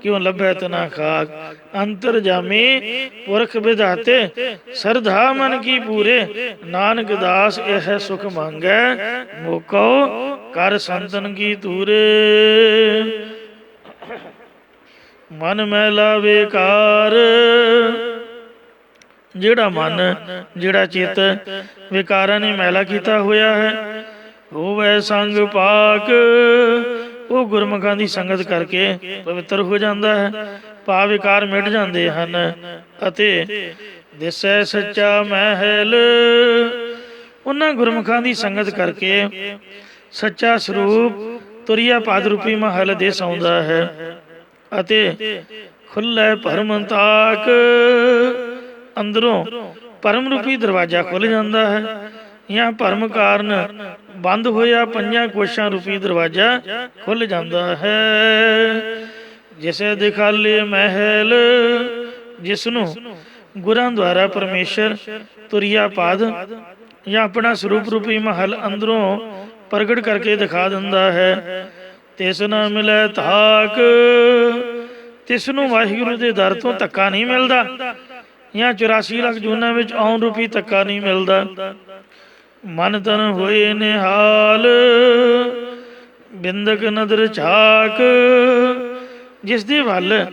ਕਿਉਂ ਲੱਭੈ ਤਨਾ ਖਾਕ, ਅੰਤਰ ਜਾਮੇ ਪੁਰਖ ਵਿਧਾਤੇ, ਸਰਧਾ ਮਨ ਕੀ ਪੂਰੇ, ਨਾਨਕ ਦਾਸ ਇਹ ਸੁਖ ਮੰਗੈ, ਮੋਕੋ ਕਰ ਸੰਤਨ ਕੀ ਤੂਰੇ। ਮਨ ਮੈਲਾ ਵੇਕਾਰ, ਜਿਹੜਾ ਮਨ ਜਿਹੜਾ ਚਿੱਤ ਵਿਕਾਰਾਂ ਨੇ ਮੈਲਾ ਕੀਤਾ ਹੋਇਆ ਹੈ। ਹੋਵੇ ਸੰਗ ਪਾਕ, ਉਹ ਗੁਰਮੁਖਾਂ ਦੀ ਸੰਗਤ ਕਰਕੇ ਪਵਿੱਤਰ ਹੋ ਜਾਂਦਾ ਹੈ। ਭਾਵ ਵਿਕਾਰ ਮਿਟ ਜਾਂਦੇ ਹਨ। ਅਤੇ ਦਿਸੈ ਸੱਚਾ ਮਹਿਲ, ਉਹਨਾਂ ਗੁਰਮੁਖਾਂ ਦੀ ਸੰਗਤ ਕਰਕੇ ਸੱਚਾ ਸਰੂਪ ਤੁਰਿਆ ਪਦ ਰੂਪੀ ਮਹਲ ਦਿਸ ਆਉਂਦਾ ਹੈ। ਅਤੇ ਖੁੱਲ੍ਹੈ ਭਰਮ ਤਾਕ, ਅੰਦਰੋਂ ਭਰਮ ਰੂਪੀ ਦਰਵਾਜ਼ਾ ਖੁੱਲ੍ਹ ਜਾਂਦਾ ਹੈ। ਜਾਂ ਭਰਮ ਕਾਰਨ ਬੰਦ ਹੋਇਆ ਪੰਜਾਂ ਕੋਸ਼ਾਂ ਰੂਪੀ ਦਰਵਾਜ਼ਾ ਖੁੱਲ੍ਹ ਜਾਂਦਾ ਹੈ। ਜਿਸੇ ਦਿਖਾਲੇ ਮਹਿਲ, ਜਿਸਨੂੰ ਗੁਰਾਂ ਦੁਆਰਾ ਪਰਮੇਸ਼ਰ ਤੁਰਿਆ ਪਦ ਜਾਂ ਆਪਣਾ ਸਰੂਪ ਰੂਪੀ ਮਹਲ ਅੰਦਰੋਂ ਪ੍ਰਗਟ ਕਰਕੇ ਦਿਖਾ ਦਿੰਦਾ ਹੈ। ਤਿਸ ਨਾ ਮਿਲੈ ਧਾਕ, ਤਿਸ ਨੂੰ ਵਾਹਿਗੁਰੂ ਦੇ ਦਰ ਤੋਂ ਧੱਕਾ ਨਹੀਂ ਮਿਲਦਾ, ਜਾਂ 84 ਲੱਖ ਜੂਨਾਂ ਵਿੱਚ ਆਉਣ ਰੂਪੀ ਧੱਕਾ ਨਹੀਂ ਮਿਲਦਾ। ਮਨ ਤਨ ਹੋਏ ਨਿਹਾਲ, ਬਿੰਦਕ ਨਦਰ ਝਾਕ, ਜਿਸ ਦੇ ਵੱਲ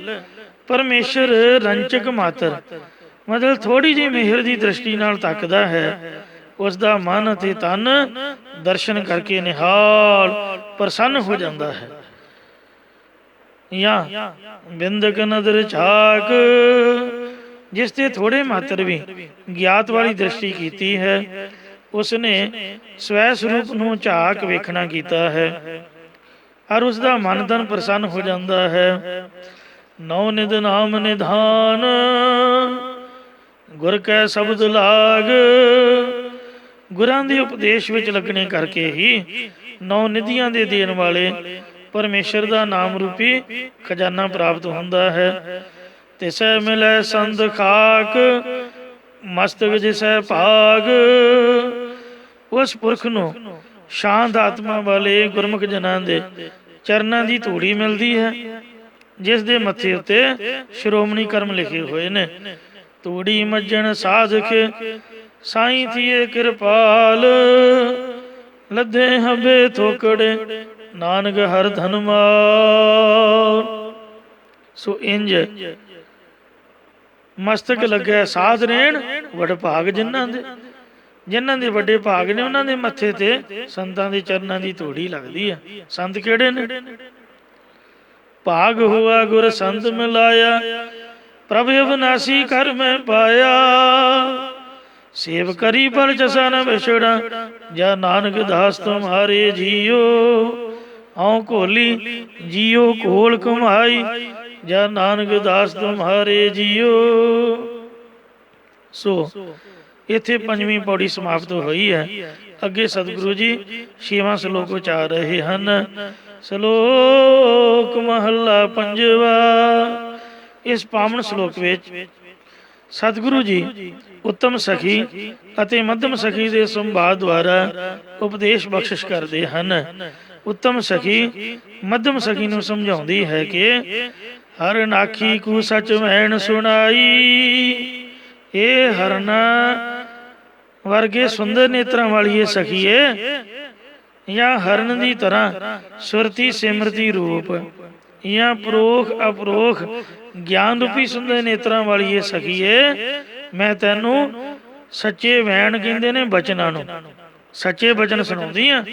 ਪਰਮੇਸ਼ਰ ਰੰਚਕ ਮਾਤਰ ਮਤਲਬ ਥੋੜੀ ਜਿਹੀ ਮਿਹਰ ਦੀ ਦ੍ਰਿਸ਼ਟੀ ਨਾਲ ਤੱਕਦਾ ਹੈ, ਉਸ ਦਾ ਮਨ ਅਤੇ ਤਨ ਦਰਸ਼ਨ ਕਰਕੇ ਨਿਹਾਲ ਪ੍ਰਸੰਨ ਹੋ ਜਾਂਦਾ ਹੈ। ਜਾਂ ਬਿੰਦਕ ਨਦਰ ਝਾਕ, ਜਿਸ ਤੇ ਥੋੜੇ ਮਾਤਰ ਵੀ ਗਿਆਤ ਵਾਲੀ ਦ੍ਰਿਸ਼ਟੀ ਕੀਤੀ ਹੈ, ਉਸਨੇ ਸਵੈ ਸਰੂਪ ਨੂੰ ਝਾਕ ਵੇਖਣਾ ਕੀਤਾ ਹੈ ਔਰ ਉਸ ਦਾ ਮਨ ਤਨ ਪ੍ਰਸੰਨ ਹੋ ਜਾਂਦਾ ਹੈ। ਨੌ ਨਿਧ ਨਾਮ ਨਿਧਾਨ ਗੁਰ ਕੈ ਸ਼ਬਦ ਲਾਗ। ਗੁਰਾਂ ਦੇ ਉਪਦੇਸ਼ ਵਿੱਚ ਲੱਗਣੇ ਕਰਕੇ ਹੀ ਨੌ ਨਿਧੀਆਂ ਦੇ ਦੇਣ ਵਾਲੇ ਪਰਮੇਸ਼ਰ ਦਾ ਨਾਮ ਰੂਪੀ ਖਜ਼ਾਨਾ ਪ੍ਰਾਪਤ ਹੁੰਦਾ ਹੈ। ਤਿਸੈ ਮਿਲੈ ਸੰਦ ਖਾਕ ਮਸਤਕ ਜਿਸੈ ਭਾਗ। ਉਸ ਪੁਰਖ ਨੂੰ ਸ਼ਾਂਤ ਆਤਮਾ ਵਾਲੇ ਗੁਰਮੁਖ ਜਨਾਂ ਦੇ ਚਰਨਾਂ ਦੀ ਧੂੜੀ ਮਿਲਦੀ ਹੈ, ਜਿਸ ਦੇ ਮੱਥੇ ਉੱਤੇ ਸ਼੍ਰੋਮਣੀ ਕਰਮ ਲਿਖੇ ਹੋਏ ਨੇ। ਧੂੜੀ ਮੱਜਣ ਸਾਧਕ ਸਾਈਂ ਥੀਏ ਕਿਰਪਾਲ। ਲੱਦੇ ਹਬੇ ਥੋਕੜੇ ਨਾਨਕ ਹਰ ਧਨ ਮਾਲ। ਸੋ ਇੰਜ ਮਸਤਕ ਲੱਗਿਆ ਸਾਧ ਰੇਣ ਵਡ ਭਾਗ ਜਿਨ੍ਹਾਂ ਦੇ ਵੱਡੇ ਭਾਗ ਨੇ, ਉਹਨਾਂ ਦੇ ਮੱਥੇ ਤੇ ਸੰਤਾਂ ਦੇ ਚਰਨਾਂ ਦੀ ਧੂੜੀ ਲੱਗਦੀ ਹੈ। ਸੰਤ ਕਿਹੜੇ ਨੇ? ਭਾਗ ਹੁਆ ਗੁਰ ਸੰਤ ਮਿਲਾਇਆ, ਪ੍ਰਭ ਅਵਨਾਸੀ ਕਰ ਮੈਂ ਪਾਇਆ। ਸੇਵ ਕਰੀ ਪਰ ਜਸਾ ਨ ਵਿਛੜਾ, ਜਾ ਨਾਨਕ ਦਾਸ ਤੁਮਹਾਰੇ ਜੀਓ। ਆਉ ਘੋਲੀ ਜੀਓ ਘੋਲ ਕਮਾਈ, ਜਾ ਨਾਨਕ ਦਾਸ ਤੁਮਹਾਰੇ ਜੀਓ। ਸੋ ਇੱਥੇ ਪੰਜਵੀਂ ਪੌੜੀ ਸਮਾਪਤ ਹੋਈ ਹੈ। ਅੱਗੇ ਸਤਿਗੁਰੂ ਜੀ 6ਵਾਂ ਸ਼ਲੋਕ ਉਚਾਰ ਰਹੇ ਹਨ। ਸ਼ਲੋਕ ਮਹੱਲਾ ਪੰਜਵਾ। ਇਸ ਪਾਵਨ ਸ਼ਲੋਕ ਵਿੱਚ ਸਤਿਗੁਰੂ ਜੀ ਉੱਤਮ ਸਖੀ ਅਤੇ ਮੱਧਮ ਸਖੀ ਦੇ ਸੰਵਾਦ ਦੁਆਰਾ ਉਪਦੇਸ਼ ਬਖਸ਼ਿਸ਼ ਕਰਦੇ ਹਨ। ਉੱਤਮ ਸਖੀ ਮੱਧਮ ਸਖੀ ਨੂੰ ਸਮਝਾਉਂਦੀ ਹੈ ਕਿ ਹਰ ਨਾਖੀ ਕੂ ਸਚ ਮੈਣ ਸੁਣਾਈ। ਇਹ ਹਰਨਾ ਵਰਗੇ ਸੁੰਦਰ ਨੇਤਰਾਂ ਵਾਲੀ ਇਹ ਸਖੀਏ, ਜਾਂ ਹਰਨ ਦੀ ਤਰ੍ਹਾਂ ਸੁਰਤੀ ਸਿਮਰਤੀ ਰੂਪ, ਜਾਂ ਪਰੋਖ ਅਪਰੋਖ ਗਿਆਨ ਰੂਪੀ ਸੁੰਦਰ ਨੇਤਰਾਂ ਵਾਲੀ ਇਹ ਸਖੀਏ, ਮੈਂ ਤੈਨੂੰ ਸੱਚੇ ਵੈਣ ਕਹਿੰਦੇ ਨੇ ਬਚਨਾਂ ਨੂੰ, ਸੱਚੇ ਬਚਨ ਸੁਣਾਉਂਦੀ ਆ।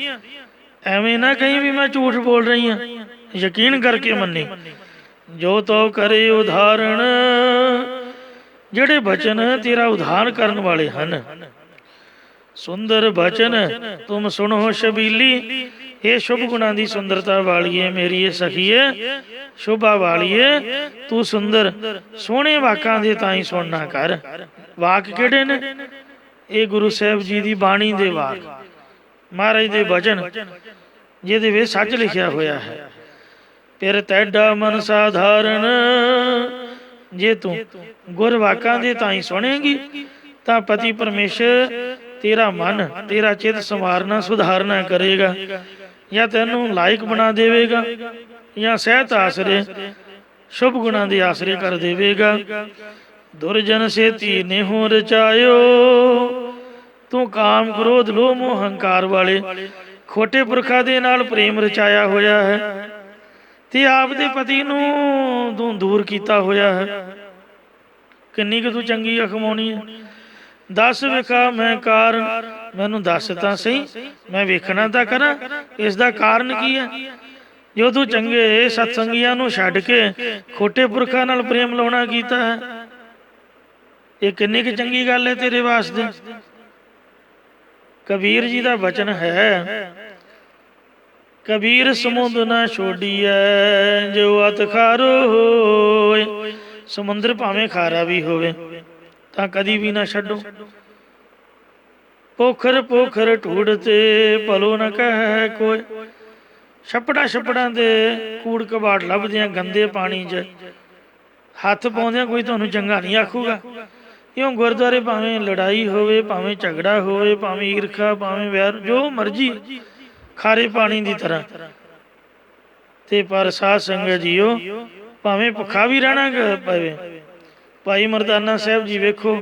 ਐਵੇਂ ਨਾ ਕਹੀਂ ਵੀ ਮੈਂ ਝੂਠ ਬੋਲ ਰਹੀ ਹਾਂ, ਯਕੀਨ ਕਰਕੇ ਮੰਨੀ। ਜੋ ਤੋ ਕਰੇ ਉਦਾਹਰਣ, ਜਿਹੜੇ ਬਚਨ ਤੇਰਾ ਉਦਾਹਰਨ ਕਰਨ ਵਾਲੇ ਹਨ। ਸੁੰਦਰ ਬਚਨ ਤੁਮ ਸੁਣੋ ਸ਼ਬੀਲੀ। ਇਹ ਸ਼ੁਭ ਗੁਣਾਂ ਦੀ ਸੁੰਦਰਤਾ ਵਾਲੀਏ ਮੇਰੀ ਇਹ ਸਖੀਏ, ਸ਼ੋਭਾ ਵਾਲੀਏ, ਤੂੰ ਸੁੰਦਰ ਸੋਹਣੇ ਵਾਕਾਂ ਦੇ ਤਾਂ ਹੀ ਸੁਣਨਾ ਕਰ। ਵਾਕ ਕਿਹੜੇ ਨੇ? ਇਹ ਗੁਰੂ ਸਾਹਿਬ ਜੀ ਦੀ ਬਾਣੀ ਦੇ ਵਾਕ, ਮਹਾਰਾਜ ਦੇ ਬਚਨ, ਜਿਹਦੇ ਵਿੱਚ ਸੱਚ ਲਿਖਿਆ ਹੋਇਆ ਹੈ। ਫਿਰ ਤੈਡਾ ਮਨ ਸਾਧਾਰਨ, ਜੇ ਤੂੰ ਗੁਰ ਵਾਕਾਂ ਦੇ ਤਾਂ ਹੀ ਸੁਣੇਗੀ ਤਾਂ ਪਤੀ ਪਰਮੇਸ਼ਰ ਤੇਰਾ ਮਨ, ਤੇਰਾ ਚਿੱਤ ਸੰਵਾਰਨਾ ਸੁਧਾਰਨਾ ਕਰੇਗਾ, ਜਾਂ ਤੈਨੂੰ ਲਾਇਕ ਬਣਾ ਦੇਵੇਗਾ, ਜਾਂ ਸਹਿਤ ਆਸਰੇ ਸ਼ੁਭ ਗੁਣਾਂ ਦੇ ਆਸਰੇ ਕਰ ਦੇਵੇਗਾ। ਦੁਰਜਨ ਸੇਤੀ ਨੇਹੋ ਰਚਾਇਓ, ਤੂੰ ਕਾਮ ਕ੍ਰੋਧ ਲੋਭ ਮੋਹ ਹੰਕਾਰ ਵਾਲੇ ਖੋਟੇ ਪੁਰਖਾਂ ਦੇ ਨਾਲ ਪ੍ਰੇਮ ਰਚਾਇਆ ਹੋਇਆ ਹੈ, ਤੇ ਆਪ ਦੇ ਪਤੀ ਨੂੰ ਤੂੰ ਦੂਰ ਕੀਤਾ ਹੋਇਆ ਹੈ। ਕਿੰਨੀ ਕੁ ਤੂੰ ਚੰਗੀ ਅਖਮਾਉਣੀ ਹੈ। ਦੱਸ ਵਿਖਾ ਮੈਂ ਕਾਰਨ, ਮੈਨੂੰ ਦੱਸ ਤਾਂ ਸਹੀ, ਮੈਂ ਵੇਖਣਾ ਤਾਂ ਕਰਾਂ ਇਸ ਦਾ ਕਾਰਨ ਕੀ ਹੈ। ਜੋ ਤੂੰ ਚੰਗੇ ਸਤਸੰਗੀਆਂ ਨੂੰ ਛੱਡ ਕੇ ਖੋਟੇ ਪੁਰਖਾਂ ਨਾਲ ਪ੍ਰੇਮ ਲਾਉਣਾ ਕੀਤਾ ਹੈ, ਇਹ ਕਿੰਨੀ ਕੁ ਚੰਗੀ ਗੱਲ ਹੈ ਤੇਰੇ ਵਾਸਤੇ। ਕਬੀਰ ਜੀ ਦਾ ਬਚਨ ਹੈ, ਕਬੀਰ ਸਮੁੰਦ ਨਾ ਛੋਡੀਐ ਜੋ ਅਤ ਖਾਰੋ ਹੋਏ। ਸਮੁੰਦਰ ਭਾਵੇਂ ਖਾਰਾ ਵੀ ਹੋਵੇ ਤਾਂ ਕਦੀ ਵੀ ਨਾ ਛੱਡੋ। ਪੋਖਰ ਪੋਖਰ ਢੂੜਤੇ ਭਲੋ ਨ ਕਹਿ ਕੋਈ, ਛੱਪੜਾ ਛੱਪੜਾਂ ਦੇ ਕੂੜ ਕਬਾੜ ਲੱਭਦਿਆਂ ਗੰਦੇ ਪਾਣੀ 'ਚ ਹੱਥ ਪਾਉਂਦਿਆਂ ਕੋਈ ਤੁਹਾਨੂੰ ਚੰਗਾ ਨਹੀਂ ਆਖੂਗਾ। ਇਉਂ ਗੁਰਦੁਆਰੇ ਭਾਵੇਂ ਲੜਾਈ ਹੋਵੇ, ਭਾਵੇਂ ਝਗੜਾ ਹੋਵੇ, ਭਾਵੇਂ ਈਰਖਾ, ਭਾਵੇਂ ਵੈਰ, ਜੋ ਮਰਜ਼ੀ, ਖਾਰੇ ਪਾਣੀ ਦੀ ਤਰ੍ਹਾਂ। ਤੇ ਪਰ ਸਾਧ ਸੰਗਤ ਜੀਓ, ਭਾਵੇਂ ਭੁੱਖਾ ਵੀ ਰਹਿਣਾ ਪਵੇ। ਭਾਈ ਮਰਦਾਨਾ ਸਾਹਿਬ ਜੀ ਵੇਖੋ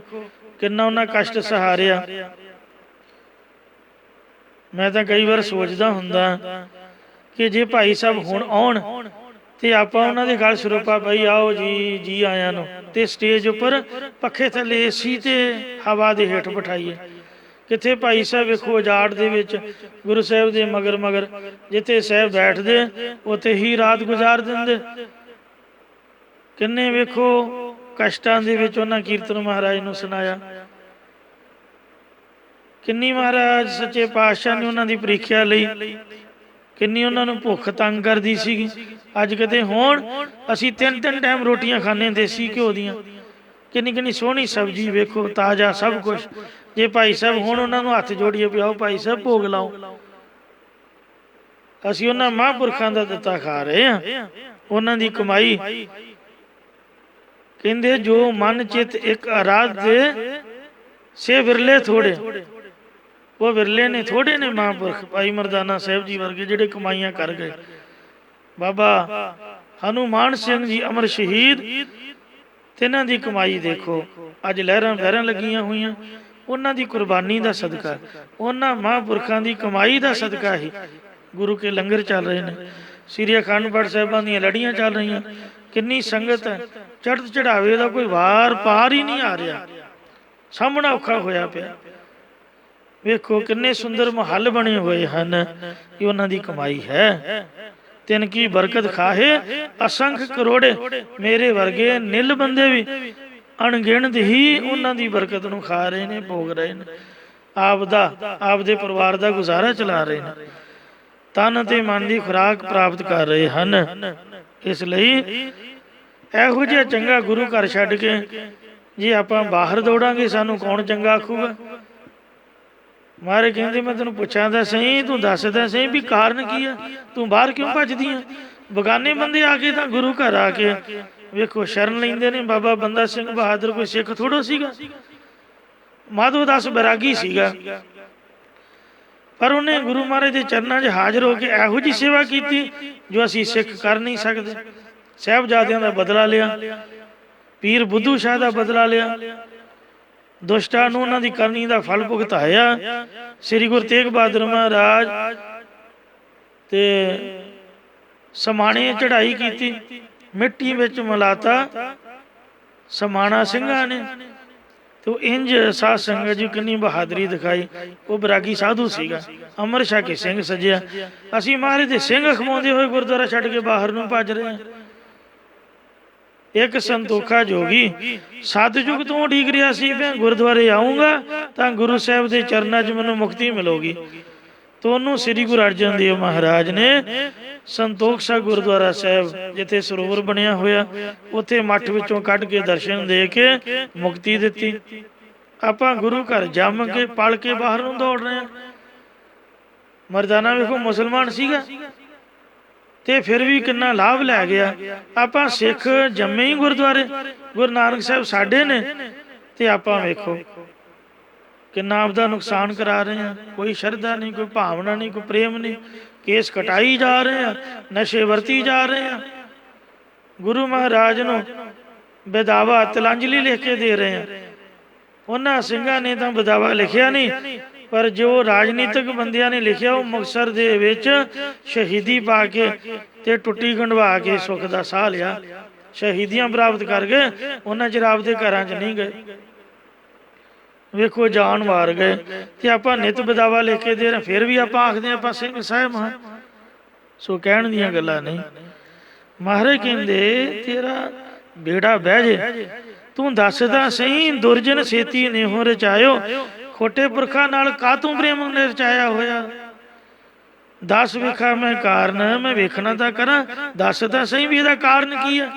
ਕਿੰਨਾ ਉਹਨਾਂ ਕਸ਼ਟ ਸਹਾਰਿਆ। ਮੈਂ ਤਾਂ ਕਈ ਵਾਰ ਸੋਚਦਾ ਹੁੰਦਾ ਕਿ ਜੇ ਭਾਈ ਸਾਹਿਬ ਹੁਣ ਆਉਣ ਤੇ ਆਪਾਂ ਉਹਨਾਂ ਦੇ ਗਲ ਸਰੂਪਾ ਬਈ ਆਓ ਜੀ, ਜੀ ਆਇਆਂ ਨੂੰ, ਤੇ ਸਟੇਜ ਉੱਪਰ ਪੱਖੇ ਥੱਲੇ ਏਸੀ ਤੇ ਹਵਾ ਦੇ ਹੇਠ ਬਿਠਾਈਏ। ਕਿੱਥੇ ਭਾਈ ਸਾਹਿਬ ਵੇਖੋ ਉਜਾੜ ਦੇ ਵਿੱਚ ਗੁਰੂ ਸਾਹਿਬ ਦੇ ਮਗਰ ਮਗਰ ਜਿੱਥੇ ਸਾਹਿਬ ਬੈਠਦੇ ਉੱਥੇ ਹੀ ਰਾਤ ਗੁਜ਼ਾਰ ਦਿੰਦੇ। ਕਿੰਨੇ ਵੇਖੋ ਕਸ਼ਟਾਂ ਦੇ ਵਿੱਚ ਉਹਨਾਂ ਕੀਰਤਨ ਮਹਾਰਾਜ ਨੂੰ ਸੁਣਾਇਆ। ਕਿੰਨੀ ਮਹਾਰਾਜ ਸੱਚੇ ਪਾਤਸ਼ਾਹ ਨੇ ਉਹਨਾਂ ਦੀ ਪ੍ਰੀਖਿਆ ਲਈ, ਕਿੰਨੀ ਉਹਨਾਂ ਨੂੰ ਭੁੱਖ ਤੰਗ ਕਰਦੀ ਸੀਗੀ। ਅੱਜ ਕਿਤੇ ਹੁਣ ਅਸੀਂ 3-3 ਟਾਈਮ ਰੋਟੀਆਂ ਖਾਂਦੇ ਦੇਸੀ ਘਿਓ ਦੀਆਂ, ਕਿੰਨੀ ਕਿੰਨੀ ਸੋਹਣੀ ਸਬਜ਼ੀ ਵੇਖੋ, ਤਾਜ਼ਾ ਸਭ ਕੁਛ। ਜੇ ਭਾਈ ਸਾਹਿਬ ਹੁਣ ਉਹਨਾਂ ਨੂੰ ਹੱਥ ਜੋੜੀਏ ਵੀ ਆਓ ਭਾਈ ਸਾਹਿਬ ਭੋਗ ਲਾਓ, ਅਸੀਂ ਉਹਨਾਂ ਮਹਾਂਪੁਰਖਾਂ ਦਾ ਦਿੱਤਾ ਖਾ ਰਹੇ ਹਾਂ, ਉਹਨਾਂ ਦੀ ਕਮਾਈ। ਕਹਿੰਦੇ ਜੋ ਮਨ ਚਿੱਤ ਇੱਕ ਆਰਾਧੇ ਸੇ ਵਿਰਲੇ ਥੋੜੇ, ਉਹ ਵਿਰਲੇ ਨੇ, ਥੋੜੇ ਨੇ ਮਹਾਂਪੁਰਖ ਭਾਈ ਮਰਦਾਨਾ ਸਾਹਿਬ ਜੀ ਵਰਗੇ ਜਿਹੜੇ ਕਮਾਈਆਂ ਕਰ ਗਏ। ਬਾਬਾ ਹਨੂਮਾਨ ਸਿੰਘ ਜੀ ਅਮਰ ਸ਼ਹੀਦ, ਤਿੰਨਾਂ ਦੀ ਕਮਾਈ ਦੇਖੋ ਅੱਜ ਲਹਿਰਾਂ ਬਹਿਰਾਂ ਲੱਗੀਆਂ ਹੋਈਆਂ। ਉਹਨਾਂ ਦੀ ਕੁਰਬਾਨੀ ਦਾ ਸਦਕਾ, ਉਹਨਾਂ ਮਹਾਂਪੁਰਖਾਂ ਦੀ ਕਮਾਈ ਦਾ ਸਦਕਾ ਹੀ ਗੁਰੂ ਕੇ ਲੰਗਰ ਚੱਲ ਰਹੇ ਨੇ, ਸ੍ਰੀ ਅਖੰਡ ਪਾਠ ਸਾਹਿਬਾਂ ਦੀਆਂ ਲੜੀਆਂ ਚੱਲ ਰਹੀਆਂ। ਕਿੰਨੀ ਸੰਗਤ ਹੈ, ਚੜ੍ਹਤ ਚੜਾਵੇ ਦਾ ਕੋਈ ਵਾਰ ਪਾਰ ਹੀ ਨਹੀਂ ਆ ਰਿਹਾ, ਸਾਹਮਣਾ ਔਖਾ ਹੋਇਆ ਪਿਆ। ਵੇਖੋ ਕਿੰਨੇ ਸੁੰਦਰ ਮਹੱਲ ਬਣੇ ਹੋਏ ਹਨ, ਇਹ ਉਹਨਾਂ ਦੀ ਕਮਾਈ ਹੈ। ਤਿੰਨ ਕੀ ਬਰਕਤ ਖਾਹੇ ਅਸੰਖ ਕਰੋੜੇ, ਮੇਰੇ ਵਰਗੇ ਨਿਲ ਬੰਦੇ ਵੀ ਅਣਗਿਣਤ ਹੀ ਉਹਨਾਂ ਦੀ ਬਰਕਤ ਨੂੰ ਖਾ ਰਹੇ ਨੇ, ਭੋਗ ਰਹੇ ਨੇ, ਆਪਦੇ ਪਰਿਵਾਰ ਦਾ ਗੁਜ਼ਾਰਾ ਚਲਾ ਰਹੇ ਨੇ, ਤਨ ਤੇ ਮਨ ਦੀ ਖੁਰਾਕ ਪ੍ਰਾਪਤ ਕਰ ਰਹੇ ਹਨ। ਇਸ ਲਈ ਇਹੋ ਜਿਹਾ ਚੰਗਾ ਗੁਰੂ ਘਰ ਛੱਡ ਕੇ ਜੇ ਆਪਾਂ ਬਾਹਰ ਦੌੜਾਂਗੇ ਸਾਨੂੰ ਕੌਣ ਚੰਗਾ ਆਖੂਗਾ। ਮਹਾਰਾਜ ਕਹਿੰਦੇ ਮੈਂ ਤੈਨੂੰ ਪੁੱਛਾਂ ਤਾਂ ਸਹੀ, ਤੂੰ ਦੱਸਦਾ ਸਹੀ ਵੀ ਕਾਰਨ ਕੀ ਆ, ਤੂੰ ਬਾਹਰ ਕਿਉਂ ਭੱਜਦੀ ਆ। ਬਗਾਨੇ ਬੰਦੇ ਆ ਕੇ ਤਾਂ ਗੁਰੂ ਘਰ ਆ ਕੇ ਵੇਖੋ ਸ਼ਰਨ ਲੈਂਦੇ ਨੇ। ਬਾਬਾ ਬੰਦਾ ਸਿੰਘ ਬਹਾਦਰ ਕੋਈ ਸਿੱਖ ਥੋੜੋ ਸੀਗਾ, ਮਾਧੋ ਦਾਸ ਬੈਰਾਗੀ ਸੀਗਾ, ਪਰ ਉਹਨੇ ਗੁਰੂ ਮਹਾਰਾਜ ਦੇ ਚਰਨਾਂ 'ਚ ਹਾਜ਼ਰ ਹੋ ਕੇ ਇਹੋ ਜਿਹੀ ਸੇਵਾ ਕੀਤੀ ਜੋ ਅਸੀਂ ਸਿੱਖ ਕਰ ਨਹੀਂ ਸਕਦੇ। ਸਾਹਿਬਜ਼ਾਦਿਆਂ ਦਾ ਬਦਲਾ ਲਿਆ, ਪੀਰ ਬੁੱਧੂ ਸ਼ਾਹ ਦਾ ਬਦਲਾ ਲਿਆ, ਦੁਸ਼ਟਾਂ ਨੂੰ ਉਹਨਾਂ ਦੀ ਕਰਨੀ ਦਾ ਫਲ ਭੁਗਤਾਇਆ। ਸ੍ਰੀ ਗੁਰੂ ਤੇਗ ਬਹਾਦਰ ਮਹਾਰਾਜ ਤੇ ਸਮਾਣੇ ਚੜ੍ਹਾਈ ਕੀਤੀ, ਮਿੱਟੀ ਵਿੱਚ ਮਿਲਾਤਾ ਸਮਾਣਾ ਸਿੰਘਾਂ ਨੇ, ਤੇ ਇੰਜ ਸਾਧ ਸੰਗਤ ਜੀ ਕਿੰਨੀ ਬਹਾਦਰੀ ਦਿਖਾਈ। ਉਹ ਬੈਰਾਗੀ ਸਾਧੂ ਸੀਗਾ, ਅੰਮ੍ਰਿਤ ਛਕ ਕੇ ਸਿੰਘ ਸਜਿਆ। ਅਸੀਂ ਮਹਾਰਾਜ ਦੇ ਸਿੰਘ ਖਵਾਉਂਦੇ ਹੋਏ ਗੁਰਦੁਆਰਾ ਛੱਡ ਕੇ ਬਾਹਰ ਨੂੰ ਭੱਜ ਰਹੇ ਹਾਂ। ਇੱਕ ਸੰਤੋਖਾ ਜੋਗੀ ਸਤਿਯੁਗ ਤੋਂ ਉਡੀਕ ਰਿਹਾ ਸੀ, ਮੈਂ ਗੁਰਦੁਆਰੇ ਆਊਂਗਾ ਤਾਂ ਗੁਰੂ ਸਾਹਿਬ ਦੇ ਚਰਨਾਂ 'ਚ ਮੈਨੂੰ ਮੁਕਤੀ ਮਿਲੂਗੀ। ਤਾਂ ਉਹਨੂੰ ਸ੍ਰੀ ਗੁਰੂ ਅਰਜਨ ਦੇਵ ਮਹਾਰਾਜ ਨੇ ਸੰਤੋਖ ਸਾਹਿਬ ਗੁਰਦੁਆਰਾ ਸਾਹਿਬ ਜਿੱਥੇ ਸਰੋਵਰ ਬਣਿਆ ਹੋਇਆ, ਉੱਥੇ ਮੱਠ ਵਿੱਚੋਂ ਕੱਢ ਕੇ ਦਰਸ਼ਨ ਦੇ ਕੇ ਮੁਕਤੀ ਦਿੱਤੀ। ਆਪਾਂ ਗੁਰੂ ਘਰ ਜੰਮ ਕੇ ਪਲ ਕੇ ਬਾਹਰ ਨੂੰ ਦੌੜ ਰਹੇ ਹਾਂ। ਮਰਦਾਨਾ ਵੇਖੋ ਮੁਸਲਮਾਨ ਸੀਗਾ ਤੇ ਫਿਰ ਵੀ ਕਿੰਨਾ ਲਾਭ ਲੈ ਗਿਆ। ਆਪਾਂ ਸਿੱਖ ਜੰਮੇ ਹੀ ਗੁਰਦੁਆਰੇ, ਗੁਰੂ ਨਾਨਕ ਸਾਹਿਬ ਸਾਡੇ ਨੇ, ਤੇ ਆਪਾਂ ਵੇਖੋ ਕਿੰਨਾ ਆਪਦਾ ਨੁਕਸਾਨ ਕਰਾ ਰਹੇ ਹਾਂ। ਕੋਈ ਸ਼ਰਧਾ ਨਹੀਂ, ਕੋਈ ਭਾਵਨਾ ਨਹੀਂ, ਕੋਈ ਪ੍ਰੇਮ ਨਹੀਂ, ਕੇਸ ਕਟਾਈ ਜਾ ਰਹੇ ਆ, ਨਸ਼ੇ ਵਰਤੀ ਜਾ ਰਹੇ ਆ। ਗੁਰੂ ਮਹਾਰਾਜ ਨੂੰ ਬੇਦਾਵਾ ਤਿਲਾਂਜਲੀ ਲਿਖ ਕੇ ਦੇ ਰਹੇ ਆ। ਉਹਨਾਂ ਸਿੰਘਾਂ ਨੇ ਤਾਂ ਬੇਦਾਵਾ ਲਿਖਿਆ ਨਹੀਂ, ਪਰ ਜੋ ਰਾਜਨੀਤਿਕ ਬੰਦਿਆਂ ਨੇ ਲਿਖਿਆ ਉਹ ਮੁਕਤਸਰ ਦੇ ਵਿੱਚ ਸ਼ਹੀਦੀ ਪਾ ਕੇ ਤੇ ਟੁੱਟੀ ਗੰਢਵਾ ਕੇ ਸੁੱਖ ਦਾ ਸਾਹ ਲਿਆ, ਸ਼ਹੀਦੀਆਂ ਪ੍ਰਾਪਤ ਕਰ ਗਏ। ਉਹਨਾਂ ਚਿਰ ਆਪਦੇ ਘਰਾਂ 'ਚ ਨਹੀਂ ਗਏ, ਵੇਖੋ ਜਾਨ ਵਾਰ ਗਏ। ਤੇ ਆਪਾਂ ਨਿਤ ਬਦਾਵਾ ਲਿਖ ਕੇ ਦੇ ਰਹੇ, ਫਿਰ ਵੀ ਆਪਾਂ ਆਖਦੇ ਆਪਾਂ ਸਿੰਘ ਸਾਹਿਬ ਹਾਂ। ਸੋ ਕਹਿਣ ਦੀਆਂ ਗੱਲਾਂ ਨਹੀਂ। ਮਹਾਰਾਜ ਕਹਿੰਦੇ ਤੇਰਾ ਬੇੜਾ ਬਹਿ ਜੇ, ਤੂੰ ਦੱਸਦਾ ਸਹੀ ਦੁਰਜਨ ਛੇਤੀ ਨੇਹੋ ਰਚਾਇਓ, ਖੋਟੇ ਪੁਰਖਾਂ ਨਾਲ ਕਾਹਤੋਂ ਪ੍ਰੇਮ ਨੇ ਰਚਾਇਆ ਹੋਇਆ। ਦੱਸ ਵੇਖਾ ਮੈਂ ਕਾਰਨ, ਮੈਂ ਵੇਖਣਾ ਤਾਂ ਕਰਾਂ, ਦੱਸ ਤਾਂ ਸਹੀ ਵੀ ਇਹਦਾ ਕਾਰਨ ਕੀ ਆ।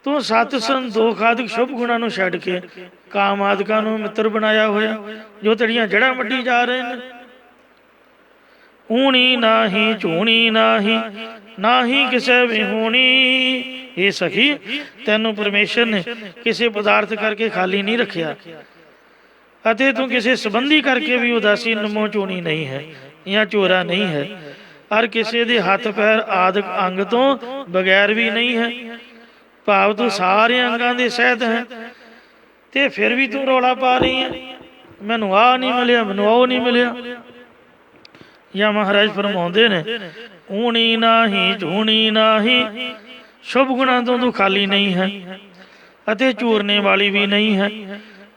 ਤੂੰ ਸਤ ਸੰਤੋਖ ਆਦਿਕ ਸ਼ੁਭ ਗੁਣਾਂ ਨੂੰ ਛੱਡ ਕੇ ਕਾਮ ਆਦਿਕਾਂ ਨੂੰ ਮਿੱਤਰ ਬਣਾਇਆ ਹੋਇਆ, ਜੋ ਤੇਰੀਆਂ ਜੜ੍ਹਾਂ ਵੱਢੀ ਜਾ ਰਹੇ ਨੇ। ਊਣੀ ਨਾਹੀ ਝੂਣੀ ਨਾਹੀ, ਨਾਹੀ ਕਿਸੇ ਵੀ ਹੋਣੀ। ਇਹ ਸਖੀ ਤੈਨੂੰ ਪਰਮੇਸ਼ਰ ਨੇ ਕਿਸੇ ਪਦਾਰਥ ਕਰਕੇ ਖਾਲੀ ਨਹੀਂ ਰੱਖਿਆ, ਅਤੇ ਤੂੰ ਕਿਸੇ ਸੰਬੰਧੀ ਕਰਕੇ ਵੀ ਉਦਾਸੀ ਨਮੋ ਝੂਣੀ ਨਹੀਂ ਹੈ ਜਾਂ ਝੋਰਾ ਨਹੀਂ ਹੈ, ਔਰ ਕਿਸੇ ਦੇ ਹੱਥ ਪੈਰ ਆਦਿਕ ਅੰਗ ਤੋਂ ਬਗੈਰ ਵੀ ਨਹੀਂ ਹੈ। ਭਾਵ ਤੂੰ ਸਾਰੇ ਅੰਗਾਂ ਦੇ ਸਹਿਤ ਹੈ, ਤੇ ਫਿਰ ਵੀ ਤੂੰ ਰੌਲਾ ਪਾ ਰਹੀ ਹੈ ਮੈਨੂੰ ਆਹ ਨਹੀਂ ਮਿਲਿਆ, ਮੈਨੂੰ ਉਹ ਨਹੀਂ ਮਿਲਿਆ। ਜਾਂ ਮਹਾਰਾਜ ਫਰਮਾਉਂਦੇ ਨੇ ਊਣੀ ਨਾਹੀ ਝੂਣੀ ਨਾਹੀ, ਸ਼ੁਭ ਗੁਣਾਂ ਤੋਂ ਤੂੰ ਖਾਲੀ ਨਹੀਂ ਹੈ ਅਤੇ ਝੂਰਨੇ ਵਾਲੀ ਵੀ ਨਹੀਂ ਹੈ।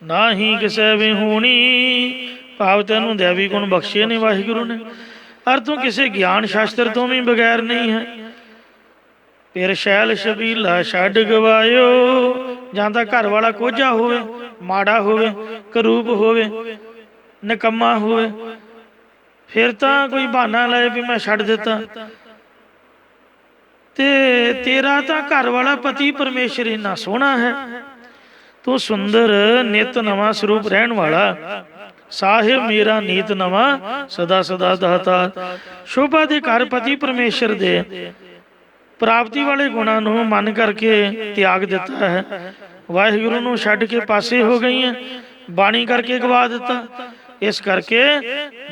ਨਾ ਹੀ ਕਿਸੇ ਵੀ ਹੋਣੀ, ਭਾਵ ਤੈਨੂੰ ਦੈਵੀ ਗੁਣ ਬਖਸ਼ੇ ਨੇ ਵਾਹਿਗੁਰੂ ਨੇ, ਔਰ ਤੂੰ ਕਿਸੇ ਗਿਆਨ ਸ਼ਾਸਤਰ ਤੋਂ ਵੀ ਬਗੈਰ ਨਹੀਂ ਹੈ। ਫਿਰ ਸ਼ੈਲ ਛਬੀਲਾ ਛੱਡ ਗਵਾਇਓ। ਜਾਂ ਤਾਂ ਘਰ ਵਾਲਾ ਕੋਝਾ ਹੋਵੇ, ਮਾੜਾ ਹੋਵੇ, ਕਰੂਪ ਹੋਵੇ, ਨਿਕੰਮਾ ਹੋਵੇ, ਫਿਰ ਤਾਂ ਕੋਈ ਬਹਾਨਾ ਲਾਏ ਵੀ ਮੈਂ ਛੱਡ ਦਿੱਤਾ। ਤੇ ਤੇਰਾ ਤਾਂ ਘਰ ਵਾਲਾ ਪਤੀ ਪਰਮੇਸ਼ਰ ਇੰਨਾ ਸੋਹਣਾ ਹੈ, ਤੂੰ ਸੁੰਦਰ ਨਿਤ ਨਵਾਂ ਸਰੂਪ ਰਹਿਣ ਵਾਲਾ। ਸਾਹਿਬ ਮੇਰਾ ਨੀਤ ਨਵਾਂ ਸਦਾ ਸਦਾ ਦਾਤਾ। ਸ਼ੋਭਾ ਦੇ ਘਰ ਪਤੀ ਪਰਮੇਸ਼ਰ ਦੇ ਪ੍ਰਾਪਤੀ ਵਾਲੇ ਗੁਣਾਂ ਨੂੰ ਮੰਨ ਕਰਕੇ ਤਿਆਗ ਦਿੱਤਾ ਹੈ। ਵਾਹਿਗੁਰੂ ਨੂੰ ਛੱਡ ਕੇ ਪਾਸੇ ਹੋ ਗਈਆਂ, ਬਾਣੀ ਕਰਕੇ ਗਵਾ ਦਿੱਤਾ। ਇਸ ਕਰਕੇ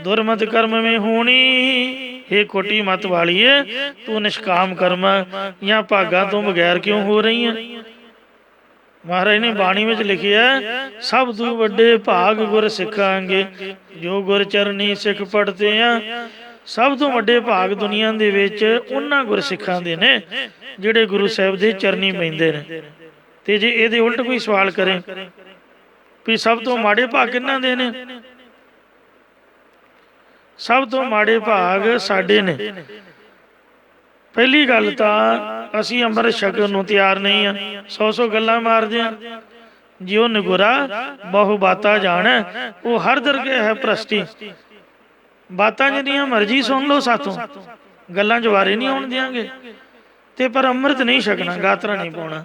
ਦੁਰਮਤ ਕਰਮ ਮੇ ਹੋਣੀ। ਇਹ ਖੋਟੀ ਮਤ ਵਾਲੀਏ, ਤੂੰ ਨਿਸ਼ਕਾਮ ਕਰਮ ਜਾਂ ਭਾਗਾਂ ਤੋਂ ਬਗੈਰ ਕਿਉਂ ਹੋ ਰਹੀ ਹੈ। ਮਹਾਰਾਜ ਨੇ ਬਾਣੀ ਵਿੱਚ ਲਿਖਿਆ, ਸਭ ਤੋਂ ਵੱਡੇ ਭਾਗ ਗੁਰ ਸਿੱਖਾਂਗੇ, ਜੋ ਗੁਰ ਚਰਨੀ ਸਿੱਖ ਪੜ੍ਹਦੇ ਆ। ਸਭ ਤੋਂ ਵੱਡੇ ਭਾਗ ਦੁਨੀਆ ਦੇ ਵਿੱਚ ਉਹਨਾਂ ਗੁਰਸਿੱਖਾਂ ਦੇ ਨੇ ਜਿਹੜੇ ਗੁਰੂ ਸਾਹਿਬ ਦੇ ਚਰਨੀ ਪੈਂਦੇ ਨੇ। ਤੇ ਜੇ ਇਹਦੇ ਉਲਟ ਕੋਈ ਸਵਾਲ ਕਰੇ ਵੀ ਸਭ ਤੋਂ ਮਾੜੇ ਭਾਗ ਕਿਹਨਾਂ ਦੇ ਨੇ, ਸਭ ਤੋਂ ਮਾੜੇ ਭਾਗ ਸਾਡੇ ਨੇ। ਪਹਿਲੀ ਗੱਲ ਤਾਂ ਅਸੀਂ ਅੰਮ੍ਰਿਤ ਛਕਣ ਨੂੰ ਤਿਆਰ ਨਹੀਂ ਆ, 100 ਗੱਲਾਂ ਮਾਰਦੇ ਆ। ਜਿਉ ਨਿਗੁਰਾ ਬਹੁ ਬਾਤਾਂ ਜਾਣੈ, ਉਹ ਹਰ ਦਰਗੇ ਹੈ ਭ੍ਰਸ਼ਟੀ। ਬਾਤਾਂ ਜਿੰਨੀਆਂ ਮਰਜ਼ੀ ਸੁਣ ਲਓ ਸਾਥੋਂ, ਗੱਲਾਂ ਜਵਾਰੇ ਨਹੀਂ ਆਉਣ ਦਿਆਂਗੇ। ਤੇ ਪਰ ਅੰਮ੍ਰਿਤ ਨਹੀਂ ਛਕਣਾ, ਗਾਤਰਾ ਨਹੀਂ ਪਾਉਣਾ।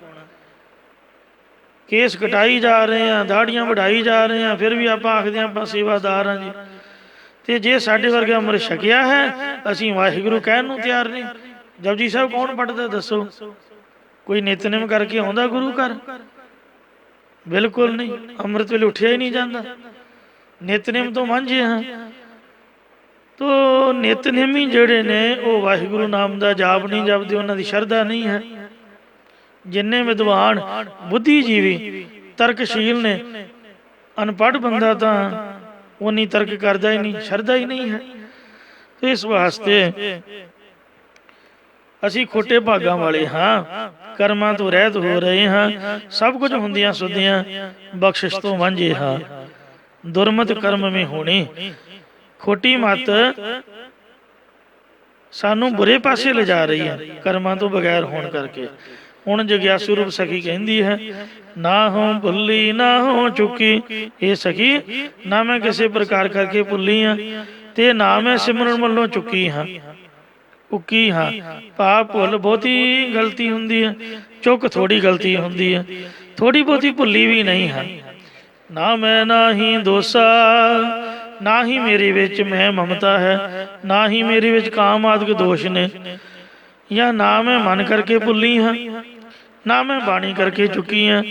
ਕੇਸ ਕਟਾਈ ਜਾ ਰਹੇ ਆ, ਦਾੜੀਆਂ ਵਢਾਈ ਜਾ ਰਹੇ ਆ, ਫਿਰ ਵੀ ਆਪਾਂ ਆਖਦੇ ਹਾਂ ਆਪਾਂ ਸੇਵਾਦਾਰ ਹਾਂ ਜੀ। ਤੇ ਜੇ ਸਾਡੇ ਵਰਗੇ ਅੰਮ੍ਰਿਤ ਛਕਿਆ ਹੈ, ਅਸੀਂ ਵਾਹਿਗੁਰੂ ਕਹਿਣ ਨੂੰ ਤਿਆਰ ਨਹੀਂ। ਜਪਜੀ ਸਾਹਿਬ ਕੌਣ ਪੜ੍ਹਦਾ ਦੱਸੋ? ਕੋਈ ਨਿਤਨੇਮ ਕਰਕੇ ਆਉਂਦਾ ਗੁਰੂ ਘਰ? ਬਿਲਕੁਲ ਨਹੀਂ। ਅੰਮ੍ਰਿਤ ਵੇਲੇ ਉੱਠਿਆ ਹੀ ਨਹੀਂ ਜਾਂਦਾ, ਨਿਤਨੇਮ ਤੋਂ ਵਾਂਝੇ ਹਾਂ। ਤੋ ਨਿਤਨੇਮੀ ਜਿਹੜੇ ਨੇ ਉਹ ਵਾਹਿਗੁਰੂ ਨਾਮ ਦਾ ਜਾਪ ਨਹੀਂ ਜਪਦੇ, ਉਹਨਾਂ ਦੀ ਸ਼ਰਧਾ ਨਹੀਂ ਹੈ। ਜਿੰਨੇ ਵਿਦਵਾਨ ਬੁੱਧੀਜੀਵੀ ਤਰਕਸ਼ੀਲ ਨੇ, ਅਨਪੜ੍ਹ ਬੰਦਾ ਤਾਂ ਉਨੀ ਤਰਕ ਕਰਦਾ ਹੀ ਨਹੀਂ, ਸ਼ਰਧਾ ਹੀ ਨਹੀਂ ਹੈ। ਤੇ ਇਸ ਵਾਸਤੇ ਅਸੀਂ ਖੋਟੇ ਭਾਗਾਂ ਵਾਲੇ ਹਾਂ, ਕਰਮਾਂ ਤੋਂ ਰਹਿਤ ਹੋ ਰਹੇ ਹਾਂ, ਸਭ ਕੁਝ ਹੁੰਦਿਆਂ ਸੁਧਿਆਂ ਬਖਸ਼ਿਸ਼ ਤੋਂ ਵਾਂਝੇ ਹਾਂ। ਦੁਰਮਤ ਕਰਮ ਮੇ ਹੋਣੀ, ਖੋਟੀ ਮੱਤ ਸਾਨੂੰ ਬੁਰੇ ਪਾਸੇ ਲਿਜਾ ਰਹੀ ਹੈ ਕਰਮਾਂ ਤੋਂ ਬਗੈਰ ਹੋਣ ਕਰਕੇ। ਹੁਣ ਜਗਿਆਸੂ ਰੂਪ ਸਖੀ ਕਹਿੰਦੀ ਹੈ, ਨਾ ਹੋ ਭੁੱਲੀ ਨਾ ਹੋ ਚੁੱਕੀ। ਇਹ ਸਖੀ, ਨਾ ਮੈਂ ਕਿਸੇ ਪ੍ਰਕਾਰ ਕਰਕੇ ਭੁੱਲੀ ਹਾਂ, ਤੇ ਨਾ ਮੈਂ ਸਿਮਰਨ ਵੱਲੋਂ ਚੁੱਕੀ ਹਾਂ, ਉੱਕੀ ਹਾਂ। ਭਾਵ ਭੁੱਲ ਬਹੁਤੀ ਗਲਤੀ ਹੁੰਦੀ ਹੈ, ਚੁੱਕ ਥੋੜੀ ਗਲਤੀ ਹੁੰਦੀ ਹੈ, ਥੋੜੀ ਬਹੁਤੀ ਭੁੱਲੀ ਵੀ ਨਹੀਂ ਹੈ। ਨਾ ਮੈਂ ਨਾ ਹੀ ਦੋਸਾ, ਨਾ ਹੀ ਮੇਰੇ ਵਿੱਚ ਮੈਂ ਮਮਤਾ ਹੈ, ਨਾ ਹੀ ਮੇਰੇ ਵਿੱਚ ਕਾਮ ਆਦਿਕ ਦੋਸ਼ ਨੇ। ਜਾਂ ਨਾ ਮੈਂ ਮਨ ਕਰਕੇ ਭੁੱਲੀ ਹਾਂ, ਨਾ ਮੈਂ ਬਾਣੀ ਕਰਕੇ ਚੁੱਕੀ ਹਾਂ,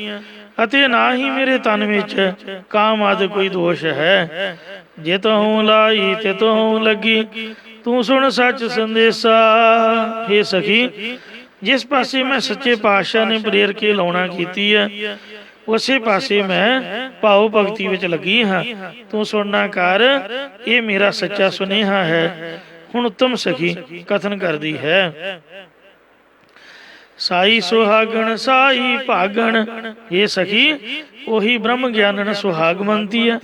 ਅਤੇ ਨਾ ਹੀ ਮੇਰੇ ਤਨ ਵਿੱਚ ਕਾਮ ਆਦਿ ਕੋਈ ਦੋਸ਼ ਹੈ। ਜੇ ਤੂੰ ਲਾਈ ਤੇ ਤੂੰ ਲੱਗੀ, ਤੂੰ ਸੁਣ ਸੱਚ ਸੰਦੇਸ਼ਾ। ਹੇ ਸਖੀ, ਜਿਸ ਪਾਸੇ ਮੈਂ ਸੱਚੇ ਪਾਤਸ਼ਾਹ ਨੇ ਪ੍ਰੇਰ ਕੇ ਲਾਉਣਾ ਕੀਤੀ ਹੈ, ਉਸੇ ਪਾਸੇ ਮੈਂ ਭਾਵ ਭਗਤੀ ਵਿੱਚ ਲੱਗੀ ਹਾਂ। ਤੂੰ ਸੁਣਨਾ ਕਰ, ਇਹ ਮੇਰਾ ਸੱਚਾ ਸੁਨੇਹਾ ਹੈ। ਹੁਣ ਉੱਤਮ ਸਖੀ ਕਥਨ ਕਰਦੀ ਹੈ, ਸਾਈ ਸੁਹਾਗਣ ਸਾਈ ਭਾਗਣ। ਇਹ ਸਖੀ, ਉਹੀ ਬ੍ਰਹਮ ਗਿਆਨਨ ਸੁਹਾਗ ਮੰਨਦੀ ਹੈ,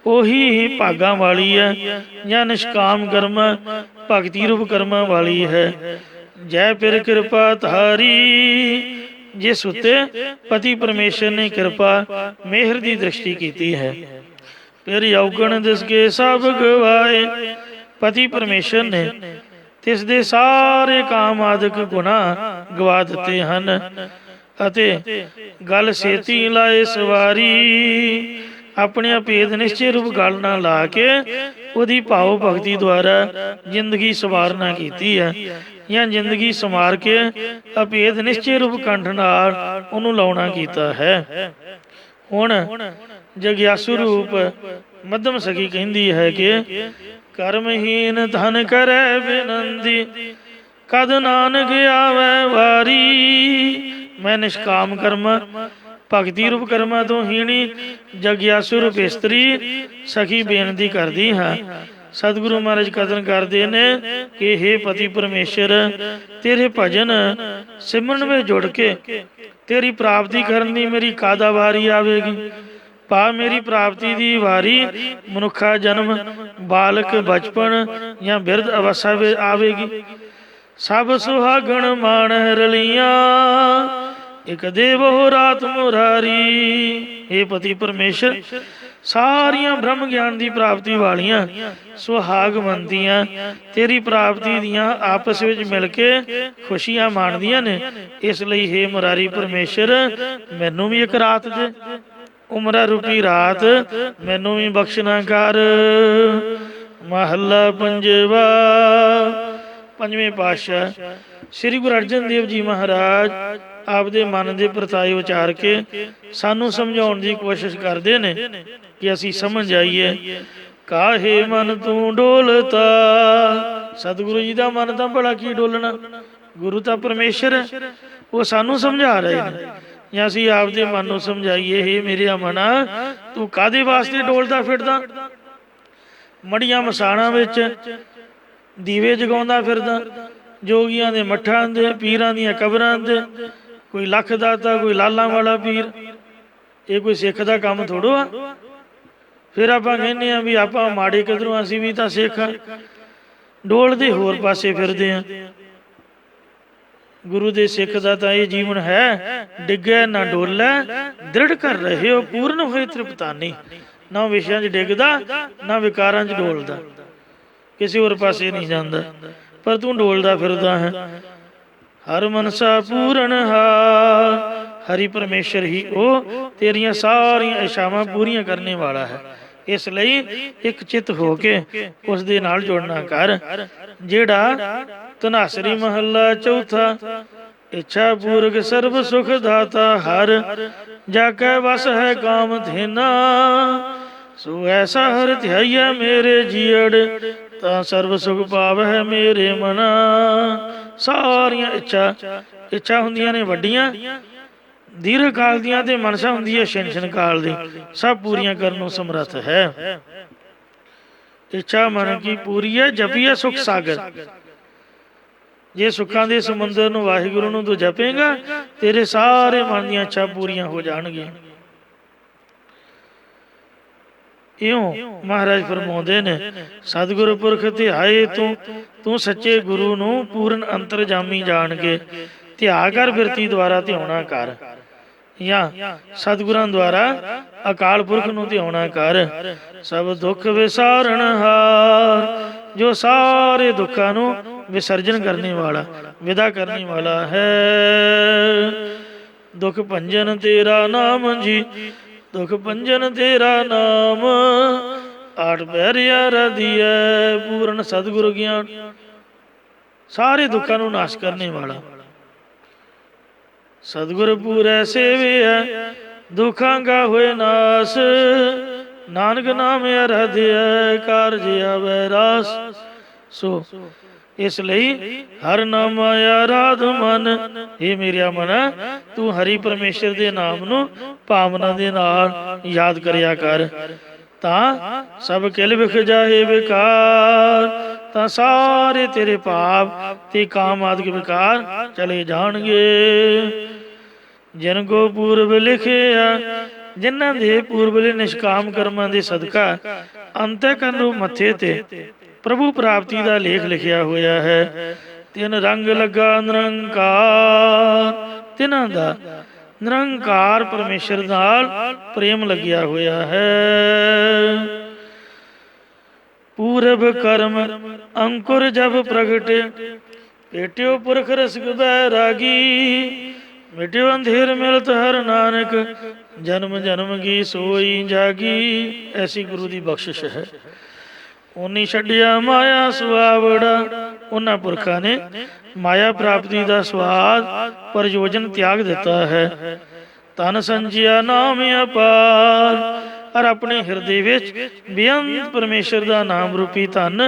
ਉਹੀ ਭਾਗਾਂ ਵਾਲੀ ਹੈ, ਜਾਂ ਨਿਸ਼ਕਾਮ ਕਰਮ ਭਗਤੀ ਰੂਪ ਕਰਮਾਂ ਵਾਲੀ ਹੈ। ਜੈ ਪਿਰ ਕਿਰਪਾ ਧਾਰੀ, ਜਿਸ ਉੱਤੇ ਪਤੀ ਪਰਮੇਸ਼ਰ ਨੇ ਕਿਰਪਾ ਮਿਹਰ ਦੀ ਦ੍ਰਿਸ਼ਟੀ ਕੀਤੀ ਹੈ। ਫਿਰ ਯੌਗਣ ਦਿਸ ਕੇ ਸਭ ਗਵਾਏ, ਪਤੀ ਪਰਮੇਸ਼ਰ ਨੇ ਤਿਸ ਦੇ ਸਾਰੇ ਕਾਮ ਆਦਿਕ ਗੁਣਾ ਗਵਾ ਦਿੱਤੇ ਹਨ, ਅਤੇ ਗੱਲ ਛੇਤੀ ਲਾਏ ਸਵਾਰੀ। ਆਪਣੇ ਅਭੇਦ ਨਿਸ਼ਚੇ ਰੂਪ ਗੱਲ ਨਾਲ ਲਾ ਕੇ ਉਹਦੀ ਭਾਵ ਭਗਤੀ ਦੁਆਰਾ ਜ਼ਿੰਦਗੀ ਸਵਾਰਨਾ ਕੀਤੀ ਹੈ, ਜਾਂ ਜ਼ਿੰਦਗੀ ਸੰਵਾਰ ਕੇ ਅਭੇਦ ਨਿਸ਼ਚੇ ਰੂਪ ਕੰਠ ਨਾਲ ਉਹਨੂੰ ਲਾਉਣਾ ਕੀਤਾ ਹੈ। ਹੁਣ ਜਗਿਆਸੂ ਰੂਪ ਮੱਧਮ ਸਖੀ ਕਹਿੰਦੀ ਹੈ ਕਿ ਕਰਮਹੀਨ ਧਨ ਕਰੈ ਬਿਨੰਦੀ, ਕਦ ਨਾਨਕ ਆਵੈ ਵਾਰੀ। ਮੈਂ ਨਿਸ਼ਕਾਮ ਕਰਮ ਭਗਤੀ ਰੂਪ ਕਰਮਾਂ ਤੋਂ ਹੀਣੀ ਜਗਿਆਸੂ ਰੂਪ ਇਸਤਰੀ ਸਖੀ ਬੇਨਤੀ ਕਰਦੀ ਹਾਂ। ਸਤਿਗੁਰੂ ਮਹਾਰਾਜ ਕਥਨ ਕਰਦੇ ਨੇ ਕਿ ਹੇ ਪਤੀ ਪਰਮੇਸ਼ਰ, ਤੇਰੇ ਭਜਨ ਸਿਮਰਨ ਵਿੱਚ ਜੁੜ ਕੇ ਤੇਰੀ ਪ੍ਰਾਪਤੀ ਕਰਨ ਦੀ ਮੇਰੀ ਕਾਦਾ ਵਾਰੀ ਆਵੇਗੀ। ਭਾ ਮੇਰੀ ਪ੍ਰਾਪਤੀ ਦੀ ਵਾਰੀ ਮਨੁੱਖਾ ਜਨਮ, ਬਾਲਕ ਬਚਪਨ ਜਾਂ ਬਿਰਧ ਅਵਸਥਾ ਵਿੱਚ ਆਵੇਗੀ। ਸਭ ਸੁਹਾਗਣ ਮਾਣ ਰਲੀਆਂ, ਇਕ ਦੇਵੋ ਰਾਤ ਮੁਰਾਰੀ। हे ਪਤੀ ਪਰਮੇਸ਼ਰ, ਸਾਰੀਆਂ ਬ੍ਰਹਮ ਗਿਆਨ ਦੀ ਪ੍ਰਾਪਤੀ ਵਾਲੀਆਂ ਸੁਹਾਗਵੰਤੀਆਂ ਤੇਰੀ ਪ੍ਰਾਪਤੀ ਦੀਆਂ ਆਪਸ ਵਿੱਚ ਮਿਲ ਕੇ ਖੁਸ਼ੀਆਂ ਮਾਣਦੀਆਂ ਨੇ। ਇਸ ਲਈ हे ਮੁਰਾਰੀ ਪਰਮੇਸ਼ਰ, ਮੈਨੂੰ ਵੀ ਇੱਕ ਰਾਤ ਦੇ, ਉਮਰਾ ਰੂਪੀ ਰਾਤ ਮੈਨੂੰ ਵੀ ਬਖਸ਼ਣਾ ਕਰ। ਮਹੱਲਾ ਪੰਜਵਾ। ਪੰਜਵੇਂ ਪਾਤਸ਼ਾਹ ਸ੍ਰੀ ਗੁਰੂ ਅਰਜਨ ਦੇਵ ਜੀ ਮਹਾਰਾਜ ਆਪਦੇ ਮਨ ਦੇ ਪ੍ਰਤਾਏ ਉਚਾਰ ਕੇ ਸਾਨੂੰ ਸਮਝਾਉਣ ਦੀ ਕੋਸ਼ਿਸ਼ ਕਰਦੇ ਨੇ ਕਿ ਅਸੀਂ ਸਮਝ ਜਾਈਏ। ਕਾਹੇ ਮਨ ਤੂੰ ਡੋਲਤਾ। ਸਤਿਗੁਰੂ ਜੀ ਦਾ ਮਨ ਤਾਂ ਭਲਾ ਕੀ ਡੋਲਣਾ, ਗੁਰੂ ਤਾਂ ਪਰਮੇਸ਼ਰ ਹੈ, ਉਹ ਸਾਨੂੰ ਸਮਝਾ ਰਹੇ ਨੇ ਜਾਂ ਅਸੀਂ ਆਪਦੇ ਮਨ ਨੂੰ ਸਮਝਾਈਏ। ਹੇ ਮੇਰੇ ਮਨਾ, ਤੂੰ ਕਾਹਦੇ ਵਾਸਤੇ ਡੋਲਦਾ ਫਿਰਦਾ? ਮੜੀਆਂ ਮਸਾਣਾਂ ਵਿੱਚ ਦੀਵੇ ਜਗਾਉਂਦਾ ਫਿਰਦਾ, ਜੋਗੀਆਂ ਦੇ ਮੱਠਾਂ ਦੇ, ਪੀਰਾਂ ਦੀਆਂ ਕਬਰਾਂ ਦੇ, ਕੋਈ ਲੱਖ ਦਾਤਾ, ਕੋਈ ਲਾਲਾਂ ਵਾਲਾ ਪੀਰ। ਇਹ ਕੋਈ ਸਿੱਖ ਦਾ ਕੰਮ ਥੋੜੋ ਆ। ਫਿਰ ਆਪਾਂ ਕਹਿੰਦੇ ਆ ਵੀ ਆਪਾਂ ਮਾੜੇ ਕਿਧਰੋਂ, ਅਸੀਂ ਵੀ ਤਾਂ ਸਿੱਖ ਆ। ਡੋਲਦੇ ਹੋਰ ਪਾਸੇ ਫਿਰਦੇ ਆ। ਗੁਰੂ ਦੇ ਸਿੱਖ ਦਾ ਤਾਂ ਇਹ ਜੀਵਨ ਹੈ, ਡਿੱਗੈ ਨਾ ਡੋਲੈ, ਦ੍ਰਿੜ ਕਰ ਰਹੇ ਹੋ ਪੂਰਨ ਹੋਏ ਤ੍ਰਿਪਤਾਨੀ। ਨਾ ਵਿਸ਼ਿਆਂ 'ਚ ਡਿੱਗਦਾ, ਨਾ ਵਿਕਾਰਾਂ 'ਚ ਡੋਲਦਾ, ਕਿਸੇ ਹੋਰ ਪਾਸੇ ਨਹੀਂ ਜਾਂਦਾ, ਪਰ ਤੂੰ ਡੋਲਦਾ ਫਿਰਦਾ ਹੈ। ਹਰ ਮਨਸਾ ਪੂਰਨ ਹਾਰ। ਹਰੀ ਪਰਮੇਸ਼ਰ ਹੀ ਉਹ ਤੇਰੀਆਂ ਸਾਰੀਆਂ ਇਛਾਵਾਂ ਪੂਰੀਆਂ ਕਰਨੇ ਵਾਲਾ ਹੈ। ਇਸ ਲਈ ਇੱਕ ਚਿੱਤ ਹੋ ਕੇ ਉਸ ਦੇ ਨਾਲ ਜੁੜਨਾ ਕਰ। ਜਿਹੜਾ ਧਨਾਸਰੀ ਮਹੱਲਾ ਚੌਥਾ। ਇੱਛਾ ਪੂਰਕ ਸਰਬ ਸੁਖ ਦਾਤਾ ਹਰ, ਜਾ ਕੈ ਵਸ ਹੈ ਕਾਮ ਧੇਨਾ। ਸੋ ਐਸਾ ਹਰ ਧਿਆਈਐ ਮੇਰੇ ਜੀਅੜ, ਤਾਂ ਸਰਬ ਸੁਖ ਪਾਵ ਹੈ ਮੇਰੇ ਮਨਾ। ਸਾਰੀਆਂ ਇੱਛਾ ਹੁੰਦੀਆਂ ਨੇ ਵੱਡੀਆਂ, ਦੀਰਘ ਕਾਲ ਦੀਆਂ, ਤੇ ਮਨਸਾ ਹੁੰਦੀ ਹੈ ਛਿਨ ਕਾਲ ਦੀ। ਸਭ ਪੂਰੀਆਂ ਕਰਨ ਨੂੰ ਸਮਰੱਥ ਹੈ। ਇੱਛਾ ਮਨ ਕੀ ਪੂਰੀ ਹੈ, ਜਪੀਏ ਸੁਖ ਸਾਗਰ। ਜੇ ਸੁੱਖਾਂ ਦੇ ਸਮੁੰਦਰ ਨੂੰ, ਵਾਹਿਗੁਰੂ ਨੂੰ ਤੂੰ ਜਪੇਗਾ, ਤੇਰੇ ਸਾਰੇ ਮਨ ਦੀਆਂ ਇੱਛਾ ਪੂਰੀਆਂ ਹੋ ਜਾਣਗੀਆਂ। ਇਉਂ ਮਹਾਰਾਜ ਫਰਮਾਉਂਦੇ ਨੇ, ਸਤਿਗੁਰੂ ਪੁਰਖ ਧਿਆਏ ਤੂੰ ਸੱਚੇ ਗੁਰੂ ਨੂੰ ਪੂਰਨ ਅੰਤਰਜਾਮੀ ਜਾਣ ਕੇ ਧਿਆ ਕਰ, ਬਿਰਤੀ ਦੁਆਰਾ ਧਿਆਉਣਾ ਕਰ। ਜਾਂ ਸਤਿਗੁਰਾਂ ਦੁਆਰਾ ਅਕਾਲ ਪੁਰਖ ਨੂੰ ਧਿਆਉਣਾ ਕਰ। ਸਭ ਦੁੱਖ ਵਿਸਾਰਨ ਹਾਰ, ਜੋ ਸਾਰੇ ਦੁੱਖਾਂ ਨੂੰ ਵਿਸਰਜਨ ਕਰਨੇ ਵਾਲਾ, ਵਿਦਾ ਕਰਨੇ ਵਾਲਾ ਹੈ। ਦੁੱਖ ਭੰਜਨ ਤੇਰਾ ਨਾਮ ਜੀ, ਦੁੱਖ ਭੰਜਨ ਤੇਰਾ ਨਾਮ। ਆਠ ਪਹਿਰਿਆ ਰਦੀਐ ਪੂਰਨ ਸਤਿਗੁਰ ਗਿਆਨ। ਸਾਰੇ ਦੁੱਖਾਂ ਨੂੰ ਨਾਸ਼ ਕਰਨੇ ਵਾਲਾ ਸਤਿਗੁਰ ਪੂਰੈ ਸੇਵਿਆ, ਦੁੱਖਾਂ ਕਾ ਹੋਏ ਨਾਸ। ਨਾਨਕ ਨਾਮ ਅਰਾਧਿਆ, ਕਾਰਜ ਆਵੈ ਰਾਸ। ਸੋ ਇਸ ਲਈ ਹਰ ਨਾਮ ਆਰਾਧ ਮਨ। ਇਹ ਮੇਰਿਆ ਮਨ, ਤੂੰ ਹਰੀ ਪਰਮੇਸ਼ਰ ਦੇ ਨਾਮ ਨੂੰ ਭਾਵਨਾ ਦੇ ਨਾਲ ਯਾਦ ਕਰਿਆ ਕਰ, ਤਾਂ ਸਭ ਕਿਲ ਵਿਖ ਜਾਏ ਵਿਕਾਰ। ਤਾਂ ਸਾਰੇ ਤੇਰੇ ਭਾਵ ਤੇ ਕਾਮ ਆਦਿਕ ਵਿਕਾਰ ਚਲੇ ਜਾਣਗੇ। ਜਿਨ ਕੋ ਪੂਰਬ ਲਿਖਿਆ, ਜਿਨ੍ਹਾਂ ਦੇ ਪੂਰਬਲੇ ਨਿਸ਼ਕਾਮ ਕਰਮਾਂ ਦੇ ਸਦਕਾ ਅੰਤःਕਰਨ ਰੂਪ ਮੱਥੇ ਤੇ ਪ੍ਰਭੂ ਪ੍ਰਾਪਤੀ ਦਾ ਲੇਖ ਲਿਖਿਆ ਹੋਇਆ ਹੈ। ਤਿਨ ਰੰਗ ਲੱਗਾ ਨਿਰੰਕਾਰ। ਤਿਨਾਂ ਦਾ ਨਿਰੰਕਾਰ ਪਰਮੇਸ਼ਰ ਨਾਲ ਪ੍ਰੇਮ ਲੱਗਿਆ ਹੋਇਆ ਹੈ। ਪੂਰਬ ਕਰਮ ਅੰਕੁਰ ਜਬ ਪ੍ਰਗਟ, ਪੇਟਿਓ ਪੁਰਖ ਰਸਿਕ ਬੈਰਾਗੀ। ਮਿਟਿਓ ਅੰਧੇਰ ਮਿਲਤ ਹਰ ਨਾਨਕ, ਜਨਮ ਜਨਮ ਕੀ ਸੋਈ ਜਾਗੀ। ਐਸੀ ਗੁਰੂ ਦੀ ਬਖਸ਼ਿਸ਼ ਹੈ। ਉਨੀ ਛੱਡਿਆ ਮਾਇਆ ਸੁਆਵੜਾ। ਉਹਨਾਂ ਪੁਰਖਾਂ ਨੇ ਮਾਇਆ ਪ੍ਰਾਪਤੀ ਦਾ ਸਵਾਦ ਪ੍ਰਯੋਜਨ ਤਿਆਗ ਦਿੱਤਾ ਹੈ। ਤਨ ਸੰਜਿਆ ਨਾਮ ਅਪਾਰ। ਔਰ ਆਪਣੇ ਹਿਰਦੇ ਵਿੱਚ ਬੇਅੰਤ ਪਰਮੇਸ਼ਰ ਦਾ ਨਾਮ ਰੂਪੀ ਧਨ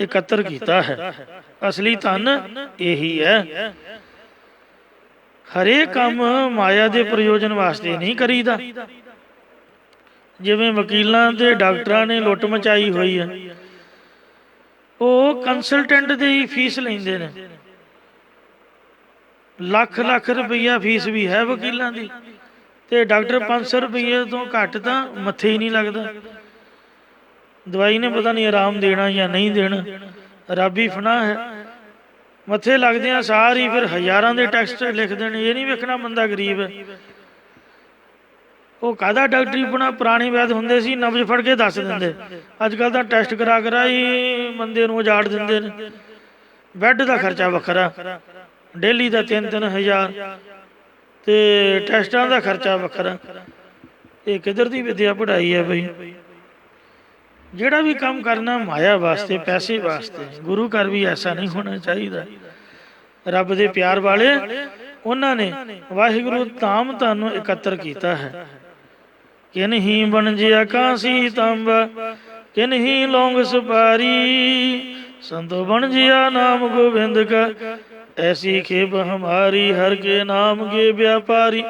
ਇਕੱਤਰ ਕੀਤਾ ਹੈ। ਅਸਲੀ ਧਨ ਇਹੀ ਹੈ। ਹਰੇਕ ਕੰਮ ਮਾਇਆ ਦੇ ਪ੍ਰਯੋਜਨ ਵਾਸਤੇ ਨਹੀਂ ਕਰੀਦਾ। ਜਿਵੇਂ ਵਕੀਲਾਂ ਤੇ ਡਾਕਟਰਾਂ ਨੇ ਲੁੱਟ ਮਚਾਈ ਹੋਈ ਹੈ, ਉਹ ਕੰਸਲਟੈਂਟ ਦੀ ਹੀ ਫੀਸ ਲੈਂਦੇ ਨੇ। ਲੱਖ ਲੱਖ ਰੁਪਈਆ ਫੀਸ ਵੀ ਹੈ ਵਕੀਲਾਂ ਦੀ, ਤੇ ਡਾਕਟਰ 500 ਰੁਪਈਏ ਤੋਂ ਘੱਟ ਤਾਂ ਮੱਥੇ ਹੀ ਨਹੀਂ ਲੱਗਦਾ। ਦਵਾਈ ਨੇ ਪਤਾ ਨਹੀਂ ਆਰਾਮ ਦੇਣਾ ਜਾਂ ਨਹੀਂ ਦੇਣਾ, ਰੱਬ ਹੀ ਫਨਾ ਹੈ। ਮੱਥੇ ਲੱਗਦਿਆਂ ਸਾਰੀ ਫਿਰ ਹਜ਼ਾਰਾਂ ਦੇ ਟੈਕਸਟ ਲਿਖ ਦੇਣੇ। ਇਹ ਨਹੀਂ ਵੇਖਣਾ ਬੰਦਾ ਗਰੀਬ ਹੈ। ਉਹ ਕਾਹਦਾ ਡਾਕਟਰੀ ਬਣਾ, ਪੁਰਾਣੇ ਵੈਦ ਹੁੰਦੇ ਸੀ ਨਬਜ਼ ਫੜ ਕੇ ਦੱਸ ਦਿੰਦੇ। ਅੱਜ ਕੱਲ੍ਹ ਤਾਂ ਟੈਸਟ ਕਰਾ ਹੀ ਬੰਦੇ ਨੂੰ ਉਜਾੜ ਦਿੰਦੇ ਨੇ। ਬੈੱਡ ਦਾ ਖਰਚਾ ਵੱਖਰਾ, ਡੇਲੀ ਦਾ 3-3 ਹਜ਼ਾਰ, ਤੇ ਟੈਸਟਾਂ ਦਾ ਖਰਚਾ ਵੱਖਰਾ। ਇਹ ਕਿੱਧਰ ਦੀ ਵਿਦਿਆ ਪੜ੍ਹਾਈ ਹੈ ਬਈ? ਜਿਹੜਾ ਵੀ ਕੰਮ ਕਰਨਾ ਮਾਇਆ ਵਾਸਤੇ, ਪੈਸੇ ਵਾਸਤੇ। ਗੁਰੂ ਘਰ ਵੀ ਐਸਾ ਨਹੀਂ ਹੋਣਾ ਚਾਹੀਦਾ। ਰੱਬ ਦੇ ਪਿਆਰ ਵਾਲੇ ਉਹਨਾਂ ਨੇ ਵਾਹਿਗੁਰੂ ਧਾਮ ਤੁਹਾਨੂੰ ਇਕੱਤਰ ਕੀਤਾ ਹੈ। ਕਿਨ ਹੀ ਬਣਜਿਆ ਕਾਂਸੀ ਤਾਂਬਾ, ਕਿਨ ਹੀ ਲੌਂਗ ਸੁਪਾਰੀ, ਸੰਤੋ ਬਣਜਿਆ ਨਾਮ ਗੋਬਿੰਦ ਕਾ, ਐਸੀ ਖੇਪ ਹਮਾਰੀ, ਹਰ ਕੇ ਨਾਮ ਕੇ ਵਿਆਪਾਰੀ,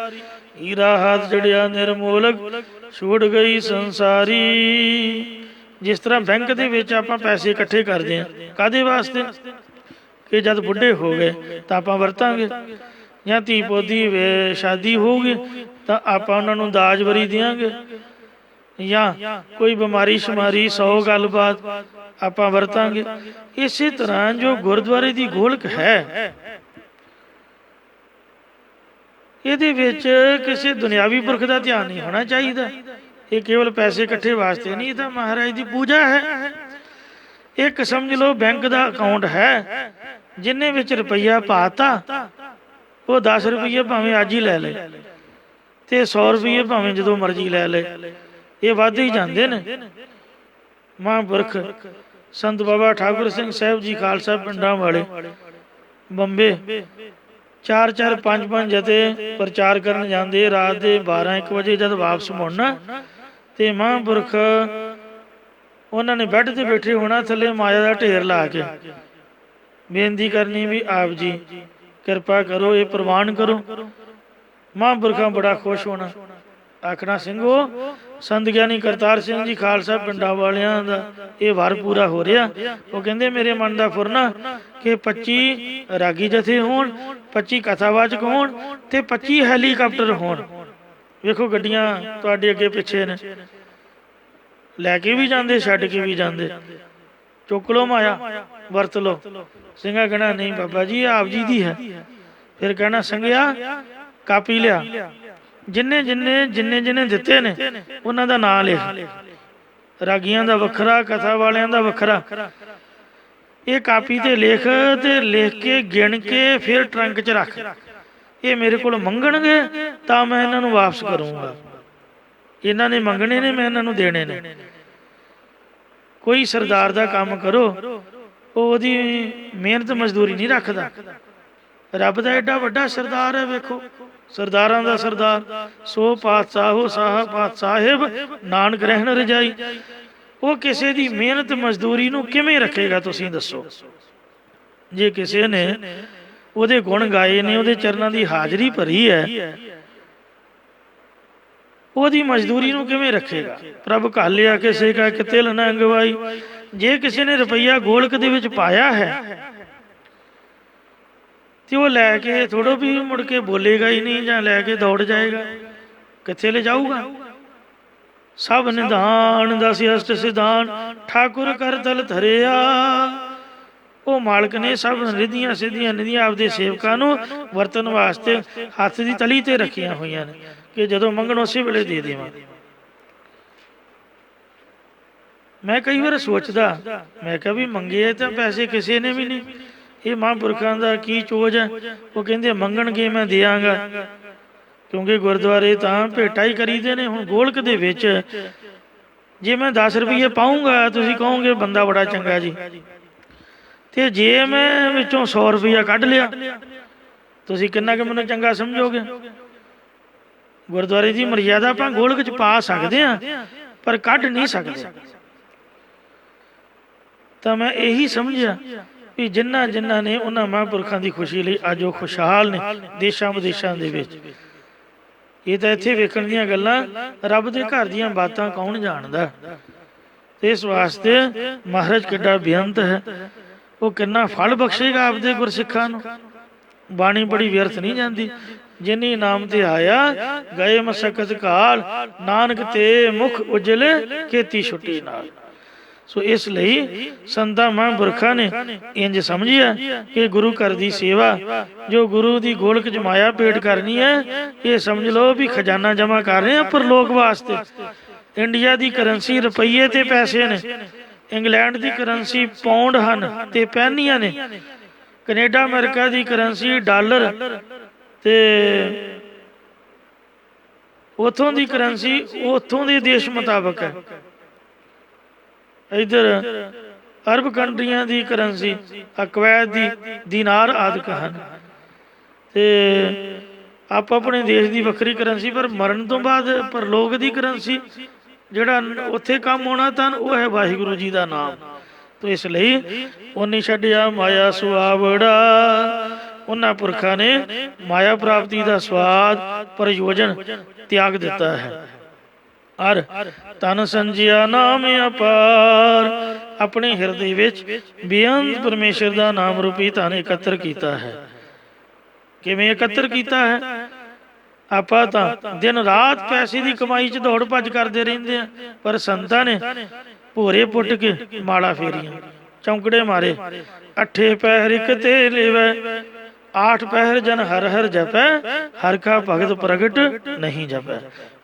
ਹੀਰਾ ਹੱਥ ਜੜਿਆ ਨਿਰਮੋਲਕ, ਛੁੱਟ ਗਈ ਸੰਸਾਰੀ। ਜਿਸ ਤਰ੍ਹਾਂ ਬੈਂਕ ਦੇ ਵਿੱਚ ਆਪਾਂ ਪੈਸੇ ਇਕੱਠੇ ਕਰਦੇ ਹਾਂ, ਕਾਹਦੇ ਵਾਸਤੇ? ਕਿ ਜਦ ਬੁੱਢੇ ਹੋ ਗਏ ਤਾਂ ਆਪਾਂ ਵਰਤਾਂਗੇ, ਜਾਂ ਧੀ ਪੋਤੀ ਸ਼ਾਦੀ ਹੋਊਗੀ ਤਾਂ ਆਪਾਂ ਉਹਨਾਂ ਨੂੰ ਦਾਜ ਵਰੀ ਦਿਆਂਗੇ, ਜਾਂ ਕੋਈ ਬਿਮਾਰੀ ਸ਼ਮਾਰੀ 100 ਗੱਲਬਾਤ ਆਪਾਂ ਵਰਤਾਂਗੇ। ਇਸੇ ਤਰ੍ਹਾਂ ਜੋ ਗੁਰਦੁਆਰੇ ਦੀ ਗੋਲਕ ਹੈ, ਇਹਦੇ ਵਿੱਚ ਕਿਸੇ ਦੁਨਿਆਵੀ ਪੁਰਖ ਦਾ ਧਿਆਨ ਨਹੀਂ ਹੋਣਾ ਚਾਹੀਦਾ। ਇਹ ਕੇਵਲ ਪੈਸੇ ਇਕੱਠੇ ਵਾਸਤੇ ਨਹੀਂ, ਇਹ ਤਾਂ ਮਹਾਰਾਜ ਦੀ ਪੂਜਾ ਹੈ। ਇੱਕ ਸਮਝ ਲਓ ਬੈਂਕ ਦਾ ਅਕਾਊਂਟ ਹੈ, ਜਿੰਨੇ ਵਿੱਚ ਰੁਪਈਆ ਪਾਤਾ, ਉਹ 10 ਰੁਪਈਏ ਭਾਵੇਂ ਅੱਜ ਹੀ ਲੈ ਲੈ, ਤੇ 100 ਰੁਪਈਏ ਭਾਵੇਂ ਜਦੋਂ ਮਰਜ਼ੀ ਲੈ ਲੈ, ਇਹ ਵੱਧ ਹੀ ਜਾਂਦੇ ਨੇ। ਮਹਾਂਪੁਰਖ ਸੰਤ ਬਾਬਾ ਠਾਕੁਰ ਸਿੰਘ ਸਾਹਿਬ ਜੀ ਖਾਲਸਾ ਪਿੰਡਾਂ ਵਾਲੇ ਬੰਬੇ 4-4, 5-5 ਜਥੇ ਪ੍ਰਚਾਰ ਕਰਨ ਜਾਂਦੇ। ਰਾਤ ਦੇ 12-1 ਵਜੇ ਜਦ ਵਾਪਸ ਮੁੜਨਾ, ਤੇ ਮਹਾਂਪੁਰਖ ਉਹਨਾਂ ਨੇ ਬੈੱਡ ਤੇ ਬੈਠੇ ਹੋਣਾ, ਥੱਲੇ ਮਾਇਆ ਦਾ ਢੇਰ ਲਾ ਕੇ ਬੇਨਤੀ ਕਰਨੀ ਵੀ ਆਪ ਜੀ ਕਿਰਪਾ ਕਰੋ, ਇਹ ਪ੍ਰਵਾਨ ਕਰੋ। ਮਹਾਂਪੁਰਖਾਂ ਬੜਾ ਖੁਸ਼ ਹੋਣਾ, ਆਖਣਾ ਸਿੰਘੋ, ਸੰਤ ਗਿਆਨੀ ਕਰਤਾਰ ਸਿੰਘ ਜੀ ਖਾਲਸਾ ਪਿੰਡਾਂ ਵਾਲਿਆਂ ਦਾ ਇਹ ਵਰ ਪੂਰਾ ਹੋ ਰਿਹਾ। ਉਹ ਕਹਿੰਦੇ ਮੇਰੇ ਮਨ ਦਾ ਫੁਰਨਾ ਕਿ 25 ਰਾਗੀ ਜਥੇ ਹੋਣ, 25 ਕਥਾਵਾਚਕ ਹੋਣ, ਤੇ 25 ਹੈਲੀਕਾਪਟਰ ਹੋਣ। ਵੇਖੋ ਗੱਡੀਆਂ ਤੁਹਾਡੇ ਅੱਗੇ ਪਿੱਛੇ ਨੇ, ਲੈ ਕੇ ਵੀ ਜਾਂਦੇ, ਛੱਡ ਕੇ ਵੀ ਜਾਂਦੇ। ਚੁੱਕ ਲਓ ਮਾਇਆ, ਵਰਤ ਲਓ। ਸਿੰਘਾ ਕਹਿਣਾ ਨਹੀਂ ਬਾਬਾ ਜੀ ਆਪ ਜੀ ਦੀ ਹੈ। ਫਿਰ ਕਹਿਣਾ ਸੰਗਿਆ ਕਾਪੀ ਲਿਆ, ਜਿੰਨੇ ਜਿੰਨੇ ਦਿੱਤੇ ਨੇ ਉਹਨਾਂ ਦਾ ਨਾਂ ਲਿਖ, ਰਾਗੀਆਂ ਦਾ ਵੱਖਰਾ, ਕਥਾ ਵਾਲਿਆਂ ਦਾ ਵੱਖਰਾ। ਇਹ ਕਾਪੀ ਤੇ ਲਿਖ, ਤੇ ਲਿਖ ਕੇ ਗਿਣ ਕੇ ਫਿਰ ਟਰੰਕ 'ਚ ਰੱਖ। ਇਹ ਮੇਰੇ ਕੋਲ ਮੰਗਣਗੇ ਤਾਂ ਮੈਂ ਇਹਨਾਂ ਨੂੰ ਵਾਪਸ ਕਰੂੰਗਾ। ਇਹਨਾਂ ਨੇ ਮੰਗਣੇ ਨੇ, ਮੈਂ ਇਹਨਾਂ ਨੂੰ ਦੇਣੇ ਨੇ। ਕੋਈ ਸਰਦਾਰ ਦਾ ਕੰਮ ਕਰੋ, ਉਹਦੀ ਮਿਹਨਤ ਮਜ਼ਦੂਰੀ ਨਹੀਂ ਰੱਖਦਾ। ਰੱਬ ਦਾ ਐਡਾ ਵੱਡਾ ਸਰਦਾਰ ਹੈ। ਵੇਖੋ ਸਰਦਾਰਾਂ ਦਾ ਸਰਦਾਰ, ਸੋ ਪਾਤਸ਼ਾਹੋ ਸਾਹ ਸਾਹਿਬ ਨਾਨਕ ਰਹਿਣ ਰਜਾਈ। ਉਹ ਕਿਸੇ ਦੀ ਮਿਹਨਤ ਮਜ਼ਦੂਰੀ ਨੂੰ ਕਿਵੇਂ ਰੱਖੇਗਾ ਤੁਸੀਂ ਦੱਸੋ? ਜੇ ਕਿਸੇ ਨੇ ਉਹਦੇ ਗੁਣ ਗਾਏ ਨੇ, ਉਹਦੇ ਚਰਨਾਂ ਦੀ ਹਾਜ਼ਰੀ ਭਰੀ ਹੈ, ਉਹਦੀ ਮਜ਼ਦੂਰੀ ਨੂੰ ਕਿਵੇਂ ਰੱਖੇਗਾ? ਪ੍ਰਭ ਘਾਲਿਆ ਕਿਸੇ ਕਾ ਕਿ ਤਿਲ ਨਾ ਗਵਾਈ। ਜੇ ਕਿਸੇ ਨੇ ਰੁਪਈਆ ਗੋਲਕ ਦੇ ਵਿੱਚ ਪਾਇਆ ਹੈ, ਤੇ ਉਹ ਲੈ ਕੇ ਥੋੜ੍ਹਾ ਵੀ ਮੁੜ ਕੇ ਬੋਲੇਗਾ ਹੀ ਨਹੀਂ, ਜਾਂ ਲੈ ਕੇ ਦੌੜ ਜਾਏਗਾ। ਕਿੱਥੇ ਲੈ ਜਾਊਗਾ? ਸਭ ਨਿਧਾਨ ਦਸ ਅਸ਼ਟ ਸਿਧਾਨ, ਠਾਕੁਰ ਕਰ ਤਲ ਧਰਿਆ। ਉਹ ਮਾਲਕ ਨੇ ਸਭ ਰਿੱਧੀਆਂ ਸਿੱਧੀਆਂ ਨਿਧੀਆਂ ਆਪਦੇ ਸੇਵਕਾਂ ਨੂੰ ਵਰਤਣ ਵਾਸਤੇ ਹੱਥ ਦੀ ਤਲੀ ਤੇ ਰੱਖੀਆਂ ਹੋਈਆਂ ਨੇ, ਕਿ ਜਦੋਂ ਮੰਗਣ ਉਸੇ ਵੇਲੇ ਦੇ ਦੇਵਾਂ। ਮੈਂ ਕਈ ਵਾਰ ਸੋਚਦਾ, ਮੈਂ ਕਿਹਾ ਵੀ ਮੰਗੇ ਤਾਂ ਪੈਸੇ ਕਿਸੇ ਨੇ ਵੀ ਨਹੀਂ। ਇਹ ਮਹਾਂਪੁਰਖਾਂ ਦਾ ਕੀ ਚੋਜ ਹੈ? ਉਹ ਕਹਿੰਦੇ ਮੰਗਣਗੇ ਮੈਂ ਦਿਆਂਗਾ, ਕਿਉਂਕਿ ਗੁਰਦੁਆਰੇ ਤਾਂ ਭੇਟਾ ਹੀ ਕਰੀਦੇ ਨੇ। ਹੁਣ ਗੋਲਕ ਦੇ ਵਿੱਚ ਜੇ ਮੈਂ 10 ਰੁਪਈਏ ਪਾਊਂਗਾ, ਤੁਸੀਂ ਕਹੋਗੇ ਬੰਦਾ ਬੜਾ ਚੰਗਾ ਜੀ, ਤੇ ਜੇ ਮੈਂ ਵਿੱਚੋਂ 100 ਰੁਪਈਆ ਕੱਢ ਲਿਆ, ਤੁਸੀਂ ਕਿੰਨਾ ਕੁ ਮੈਨੂੰ ਚੰਗਾ ਸਮਝੋਗੇ? ਗੁਰਦੁਆਰੇ ਦੀ ਮਰਜ਼ਾਦਾ ਆਪਾਂ ਗੋਲਕ 'ਚ ਪਾ ਸਕਦੇ ਹਾਂ, ਪਰ ਕੱਢ ਨਹੀਂ ਸਕਦੇ। ਤਾਂ ਮੈਂ ਇਹੀ ਸਮਝਿਆ ਵੀ ਜਿਨ੍ਹਾਂ ਨੇ ਉਹਨਾਂ ਮਹਾਂਪੁਰਖਾਂ ਦੀ ਖੁਸ਼ੀ ਲਈ ਅੱਜ ਉਹ ਖੁਸ਼ਹਾਲ ਨੇ ਦੇਸ਼ਾਂ ਵਿਦੇਸ਼ਾਂ ਦੇ ਵਿੱਚ। ਇਹ ਤਾਂ ਇੱਥੇ ਵੇਖਣ ਦੀਆਂ ਗੱਲਾਂ, ਰੱਬ ਦੇ ਘਰ ਦੀਆਂ ਬਾਤਾਂ ਕੌਣ ਜਾਣਦਾ? ਇਸ ਵਾਸਤੇ ਮਹਾਰਾਜ ਕਿੱਡਾ ਬੇਅੰਤ ਹੈ, ਉਹ ਕਿੰਨਾ ਫਲ ਬਖਸ਼ੇਗਾ ਆਪਦੇ ਗੁਰਸਿੱਖਾਂ ਨੂੰ। ਬਾਣੀ ਬੜੀ ਵਿਅਰਥ ਨਹੀਂ ਜਾਂਦੀ। ਜਿਨੀ ਨਾਮ ਤੇ ਆਇਆ ਗਏ ਮਸਕਤ ਕਾਲ, ਨਾਨਕ ਤੇ ਮੁਖ ਉਜਲੇ ਖੇਤੀ ਛੁੱਟੀ ਨਾਲ। ਸੋ ਇਸ ਲਈ ਸੰਤਾਂ ਮਹਾਂਪੁਰਖਾਂ ਨੇ ਇੰਜ ਸਮਝਿਆ ਕਿ ਗੁਰੂ ਘਰ ਦੀ ਸੇਵਾ, ਜੋ ਗੁਰੂ ਦੀ ਗੋਲਕ ਜਮਾਇਆ ਭੇਟ ਕਰਨੀ ਹੈ, ਇਹ ਸਮਝ ਲਓ ਵੀ ਖਜ਼ਾਨਾ ਜਮਾ ਕਰ ਰਹੇ ਆ ਪਰਲੋਕ ਵਾਸਤੇ। ਇੰਡੀਆ ਦੀ ਕਰੰਸੀ ਰੁਪਈਏ ਤੇ ਪੈਸੇ ਨੇ, ਇੰਗਲੈਂਡ ਦੀ ਕਰੰਸੀ ਪਾਉਂਡ ਹਨ ਤੇ ਪੈਨੀਆਂ ਨੇ, ਕੈਨੇਡਾ ਅਮਰੀਕਾ ਦੀ ਕਰੰਸੀ ਡਾਲਰ ਤੇ ਉਥੋਂ ਦੀ ਕਰੰਸੀ ਉਥੋਂ ਦੇ ਦੇਸ਼ ਮੁਤਾਬਕ ਹੈ। ਇੱਧਰ ਅਰਬ ਕੰਟਰੀਆਂ ਦੀ ਕਰੰਸੀ ਕੁਵੈਤ ਦੀ ਦੀਨਾਰ ਆਦਿਕ ਹਨ, ਤੇ ਆਪ ਆਪਣੇ ਦੇਸ਼ ਦੀ ਵੱਖਰੀ ਕਰੰਸੀ। ਪਰ ਮਰਨ ਤੋਂ ਬਾਅਦ ਪਰਲੋਕ ਦੀ ਕਰੰਸੀ ਜਿਹੜਾ ਉੱਥੇ ਕੰਮ ਹੋਣਾ ਤਾਂ ਉਹ ਹੈ ਵਾਹਿਗੁਰੂ ਜੀ ਦਾ ਨਾਮ। ਤੋ ਇਸ ਲਈ ਉਹਨੇ ਛੱਡਿਆ ਮਾਇਆ ਸੁਆਵੜਾ। ਉਹਨਾਂ ਪੁਰਖਾਂ ਨੇ ਮਾਇਆ ਪ੍ਰਾਪਤੀ ਦਾ ਸਵਾਦ ਪ੍ਰਯੋਜਨ ਤਿਆਗ ਦਿੱਤਾ ਹੈ। ਅਰ ਤਨ ਸੰਜਿਆ ਨਾਮ ਅਪਾਰ, ਆਪਣੇ ਹਿਰਦੇ ਵਿੱਚ ਬੇਅੰਤ ਪਰਮੇਸ਼ਰ ਦਾ ਨਾਮ ਰੂਪੀ ਧਨ ਇਕੱਤਰ ਕੀਤਾ ਹੈ। ਕਿਵੇਂ ਇਕੱਤਰ ਕੀਤਾ ਹੈ? ਆਪਾਂ ਤਾਂ ਦਿਨ ਰਾਤ ਪੈਸੇ ਦੀ ਕਮਾਈ 'ਚ ਦੌੜ ਭੱਜ ਕਰਦੇ ਰਹਿੰਦੇ ਆ, ਪਰ ਸੰਤਾਂ ਨੇ ਭੋਰੇ ਪੁੱਟ ਕੇ ਮਾਲਾ ਫੇਰੀਆਂ, ਚੌਂਕੜੇ ਮਾਰੇ। ਅੱਠੇ ਪਹਿਰ ਇੱਕ ਤੇ ਲੇਵੈ, 8 ਪਹਿਰ ਜਨ ਹਰ ਹਰ ਜਪੈ, ਹਰ ਕਾ ਭਗਤ ਪ੍ਰਗਟ ਨਹੀਂ ਜਪੈ।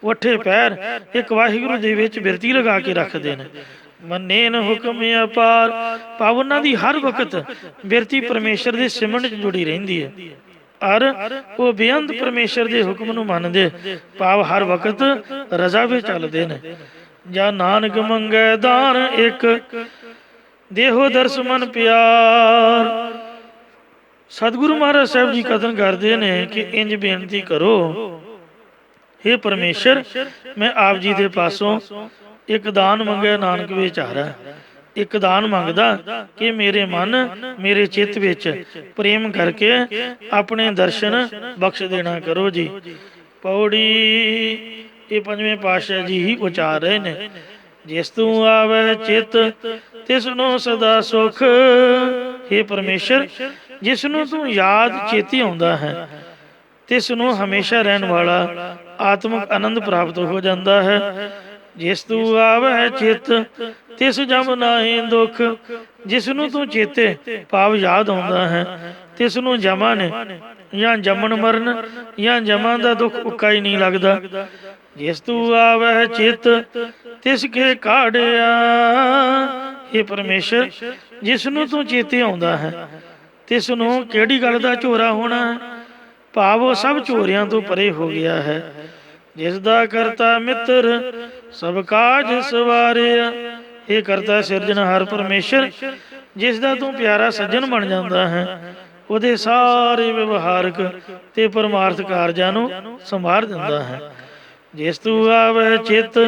ਉੱਠੇ ਪੈਰ ਇੱਕ ਵਾਹਿਗੁਰੂ ਦੇ ਵਿੱਚ ਬਿਰਤੀ ਲਗਾ ਕੇ ਰੱਖਦੇ ਨੇ। ਮੰਨੇ ਨ ਹੁਕਮ ਅਪਾਰ, ਭਾਵ ਉਹਨਾਂ ਦੀ ਹਰ ਵਕਤ ਬਿਰਤੀ ਪਰਮੇਸ਼ਰ ਦੇ ਸਿਮਰਨ 'ਚ ਜੁੜੀ ਰਹਿੰਦੀ ਹੈ। ਅਰ ਉਹ ਬੇਅੰਤ ਪਰਮੇਸ਼ਰ ਦੇ ਹੁਕਮ ਨੂੰ ਮੰਨਦੇ, ਭਾਵ ਹਰ ਵਕਤ ਰਜ਼ਾ ਵਿੱਚ ਚੱਲਦੇ ਨੇ। ਜਾਂ ਨਾਨਕ ਮੰਗੈ ਦਾਨ ਇੱਕ, ਦੇਹੋ ਦਰਸ ਮਨ ਪਿਆਰ। ਸਤਿਗੁਰੂ ਮਹਾਰਾਜ ਸਾਹਿਬ ਜੀ ਕਥਨ ਕਰਦੇ ਨੇ ਕਿ ਇੰਜ ਬੇਨਤੀ ਕਰੋ, ਹੇ ਪਰਮੇਸ਼ਰ, ਮੈਂ ਆਪ ਜੀ ਦੇ ਪਾਸੋਂ ਇੱਕ ਦਾਨ ਮੰਗਿਆ, ਨਾਨਕ ਵਿਚਾਰਾ। ਇੱਕ ਦਾਨ ਮੰਗਦਾ ਕਿ ਮੇਰੇ ਮਨ ਮੇਰੇ ਚਿੱਤ ਵਿੱਚ ਪ੍ਰੇਮ ਕਰਕੇ ਆਪਣੇ ਦਰਸ਼ਨ ਬਖਸ਼ ਦੇਣਾ ਕਰੋ ਜੀ। ਪੌੜੀ ਇਹ ਪੰਜਵੇਂ ਪਾਤਸ਼ਾਹ ਜੀ ਹੀ ਉਚਾਰ ਰਹੇ ਨੇ। ਜਿਸ ਤੂੰ ਆਵੇ ਚਿੱਤ ਤਿਸ ਨੂੰ ਸਦਾ ਸੁਖ, ਹੇ ਪਰਮੇਸ਼ਰ, ਜਿਸ ਨੂੰ ਤੂੰ ਯਾਦ ਚੇਤੀ ਆਉਂਦਾ ਹੈ, ਤਿਸ ਨੂੰ ਹਮੇਸ਼ਾ ਰਹਿਣ ਵਾਲਾ ਆਤਮਿਕ ਆਨੰਦ ਪ੍ਰਾਪਤ ਹੋ ਜਾਂਦਾ ਹੈ। ਜਿਸ ਤੂੰ ਆਵੇ ਚਿੱਤ ਤਿਸ ਜਮ ਨਾਹੀ ਦੁੱਖ, ਜਿਸ ਨੂੰ ਤੂੰ ਚੇਤੇ ਭਾਵ ਯਾਦ ਆਉਂਦਾ ਹੈ, ਤਿਸ ਨੂੰ ਜਮਾ ਨੇ ਜਾਂ ਜੰਮਣ ਮਰਨ ਜਾਂ ਜਮਾਂ ਦਾ ਦੁੱਖ ਉੱਕਾ ਹੀ ਨਹੀਂ ਲੱਗਦਾ। ਜਿਸ ਤੂੰ ਆਵੇ ਚਿੱਤ ਤਿਸ ਕੇ ਕਾੜਿਆ, ਇਹ ਪਰਮੇਸ਼ਰ, ਜਿਸ ਨੂੰ ਤੂੰ ਚੇਤੇ ਆਉਂਦਾ ਹੈ, ਤਿਸ ਨੂੰ ਕਿਹੜੀ ਗੱਲ ਦਾ ਝੋਰਾ ਹੋਣਾ ਹੈ, ਭਾਵ ਉਹ ਸਭ ਝੋਰਿਆਂ ਤੋਂ ਪਰੇ ਹੋ ਗਿਆ ਹੈ। ਜਿਸ ਦਾ ਕਰਤਾ ਮਿੱਤਰ ਸਭ ਕਾਜ ਸਵਾਰਿਆ, ਇਹ ਕਰਤਾ ਸਿਰਜਣਹਾਰ ਪਰਮੇਸ਼ਰ, ਜਿਸ ਦਾ ਤੂੰ ਪਿਆਰਾ ਸੱਜਣ ਬਣ ਜਾਂਦਾ ਹੈ, ਉਹਦੇ ਸਾਰੇ ਵਿਵਹਾਰਕ ਤੇ ਪਰਮਾਰਥ ਕਾਰਜਾਂ ਨੂੰ ਸੰਭਾਲ ਦਿੰਦਾ ਹੈ। ਜਿਸ ਤੂੰ ਆਵੇ ਚਿੱਤ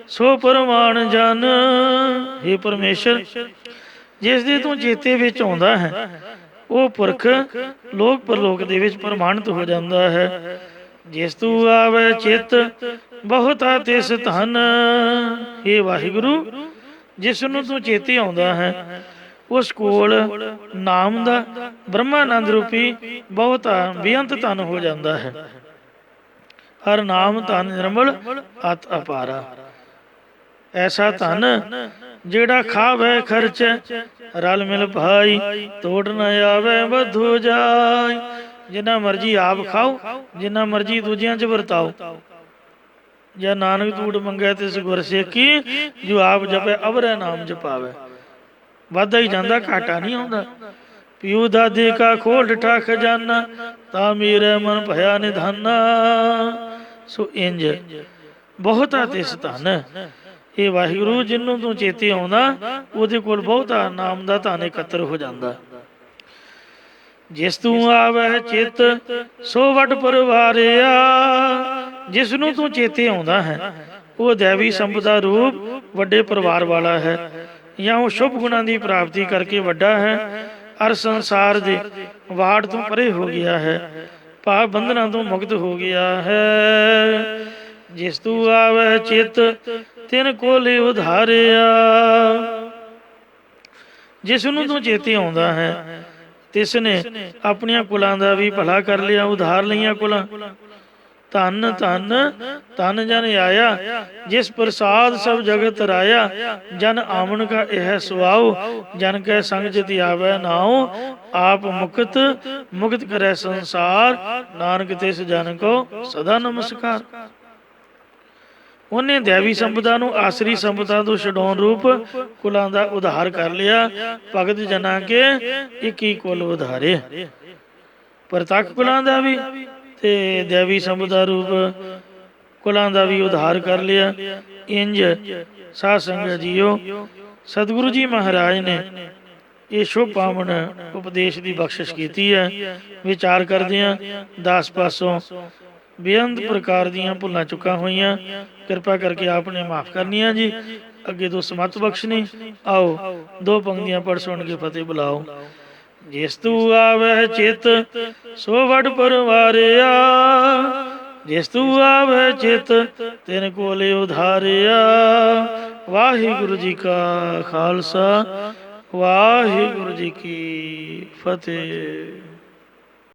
ਸੋ ਪਰਮਾਨ ਜਨ, ਇਹ ਪਰਮੇਸ਼ਰ, ਜਿਸ ਦੇ ਤੂੰ ਚੇਤੇ ਵਿੱਚ ਆਉਂਦਾ ਹੈ, ਉਹ ਪੁਰਖ ਲੋਕ ਪਰਲੋਕ ਦੇ ਵਿੱਚ ਪ੍ਰਮਾਣਿਤ ਹੋ ਜਾਂਦਾ ਹੈ। ਜਿਸ ਤੂੰ ਆਵੇ ਚਿੱਤ ਬਹੁਤਾ ਤਿਸ ਧਨ, ਇਹ ਵਾਹਿਗੁਰੂ, ਜਿਸ ਨੂੰ ਤੂੰ ਚੇਤੇ ਆਉਂਦਾ ਹੈ, ਉਸ ਕੋਲ ਨਾਮ ਦਾ ਬ੍ਰਹਮਾਨੰਦ ਰੂਪੀ ਬਹੁਤਾ ਬੇਅੰਤ ਧਨ ਹੋ ਜਾਂਦਾ ਹੈ। ਹਰ ਨਾਮ ਧਨ ਨਿਰਮਲ ਅਤ ਅਪਾਰਾ, ਐਸਾ ਧਨ ਜਿਹੜਾ ਖਾਵੇ ਖਰਚ, ਰਲ ਮਿਲ ਭਾਈ, ਤੋੜ ਨਾ ਆਵੇ ਵਧੂ ਜਾਏ। ਜਿੰਨਾ ਮਰਜੀ ਆਪ ਖਾਓ, ਜਿੰਨਾ ਮਰਜੀ ਦੂਜਿਆਂ 'ਚ ਵਰਤਾਓ। ਜਾਂ ਨਾਨਕ ਤੂੜ ਮੰਗੈ ਤਿਸ ਗੁਰ ਸੇਕੀ, ਜੋ ਆਪ ਜਪੈ ਅਵਰੈ ਨਾਮ ਜਪਾਵੇ। ਵਾਧਾ ਹੀ ਜਾਂਦਾ, ਘਾਟਾ ਨਹੀਂ ਆਉਂਦਾ। ਪਿਉ ਦਾਦੇ ਕਾ ਖੋਲ ਡਠਾ ਖਜ਼ਾਨਾ, ਤਾਂ ਮੇਰੇ ਮਨ ਭਇਆ ਨਿਧਾਨਾ। ਸੋ ਇੰਜ ਬਹੁਤਾ ਤਿਸ ਧਨ, ਇਹ ਵਾਹਿਗੁਰੂ, ਜਿਹਨੂੰ ਤੂੰ ਚੇਤੇ ਆਉਂਦਾ, ਉਹਦੇ ਕੋਲ ਬਹੁਤਾ ਨਾਮ ਦਾ ਧਨ ਇਕੱਤਰ ਹੋ ਜਾਂਦਾ। ਜਿਸ ਤੂੰ ਆਵੇ ਚਿੱਤ ਸੋ ਵੱਡ ਪਰਵਾਰਿਆ, ਜਿਸ ਨੂੰ ਤੂੰ ਚੇਤੇ ਆਉਂਦਾ ਹੈ, ਉਹ ਦੇਵੀ ਸੰਪਦਾ ਰੂਪ ਵੱਡੇ ਪਰਿਵਾਰ ਵਾਲਾ ਹੈ, ਜਾਂ ਉਹ ਸ਼ੁਭ ਗੁਣਾਂ ਦੀ ਪ੍ਰਾਪਤੀ ਕਰਕੇ ਵੱਡਾ ਹੈ, ਅਰ ਸੰਸਾਰ ਦੇ ਵਾੜ ਤੋਂ ਪਰੇ ਹੋ ਗਿਆ ਹੈ, ਭਾਵ ਬੰਧਨਾਂ ਤੋਂ ਮੁਕਤ ਹੋ ਗਿਆ ਹੈ। ਜਿਸ ਤੂੰ ਆਵੇ ਚਿੱਤ ਤਿਨ ਕੋਲੇ ਉਧਾਰਿਆ, ਜਿਸ ਨੂੰ ਤੂੰ ਚੇਤੇ ਆਉਂਦਾ ਹੈ, ਤਿਸ ਨੇ ਆਪਣੀਆਂ ਕੁਲਾਂ ਦਾ ਵੀ ਭਲਾ ਕਰ ਲਿਆ, ਉਧਾਰ ਲਈਆਂ ਕੁਲਾਂ, ਧਨ ਧਨ ਧਨ ਜਨ ਆਇਆ, ਜਿਸ ਪ੍ਰਸਾਦ ਸਭ ਜਗਤ ਰਾਇਆ। ਜਨ ਆਮਨ ਕਾ ਇਹ ਸੁਆਉ, ਜਨ ਕੈ ਸੰਗ ਜਿਤ ਆਵੈ ਨਾਉ। ਆਪ ਮੁਕਤ ਮੁਕਤ ਕਰੈ ਸੰਸਾਰ, ਨਾਨਕ ਤਿਸ ਜਨ ਕੋ ਸਦਾ ਨਮਸਕਾਰ। ਉਹਨੇ ਦੇਵੀ ਸੰਪਦਾ ਨੂੰ ਆਸਰੀ ਸੰਪਦਾ ਤੋਂ ਛਡਾਉਣ ਰੂਪ ਕੁਲਾਂ ਦਾ ਉਧਾਰ ਕਰ ਲਿਆ। ਭਗਤ ਜਨਾਂ ਕੇ 21 ਕੁਲ ਉਧਾਰੇ, ਪ੍ਰਤੱਖ ਕੁਲਾਂ ਦਾ ਵੀ ਤੇ ਦੇਵੀ ਸੰਪਦਾ ਰੂਪ ਕੁਲਾਂ ਦਾ ਵੀ ਉਧਾਰ ਕਰ ਲਿਆ। ਇੰਜ ਸਾਧ ਸੰਗਤ ਜੀਓ, ਸਤਿਗੁਰੂ ਜੀ ਮਹਾਰਾਜ ਨੇ ਇਹ ਸ਼ੁਭ ਪਾਵਨ ਉਪਦੇਸ਼ ਦੀ ਬਖਸ਼ਿਸ਼ ਕੀਤੀ ਹੈ। ਵਿਚਾਰ ਕਰਦਿਆਂ 10 ਪਾਸੋਂ ਬੇਅੰਤ ਪ੍ਰਕਾਰ ਦੀਆਂ ਭੁੱਲਾਂ ਚੁੱਕਾਂ ਹੋਈਆਂ ਕਿਰਪਾ ਕਰਕੇ ਆਪ ਨੇ ਮਾਫ ਕਰਨੀਆਂ ਜੀ। ਅੱਗੇ ਤੋਂ ਸਮਤ ਬਖਸ਼ਣੀ। ਆਓ 2 ਪੰਕਤੀਆਂ ਪੜ੍ਹ ਸੁਣ ਕੇ ਫਤਿਹ ਬੁਲਾਓ। ਜਿਸ ਤੂੰ ਆਵੈ ਚਿਤ ਸੋ ਵਡ ਪਰਵਾਰਿਆ, ਜਿਸ ਤੂੰ ਆਵੈ ਚਿਤ ਤਿਨ ਕੋਲੇ ਉਧਾਰਿਆ। ਵਾਹਿਗੁਰੂ ਜੀ ਕਾ ਖਾਲਸਾ, ਵਾਹਿਗੁਰੂ ਜੀ ਕੀ ਫਤਿਹ।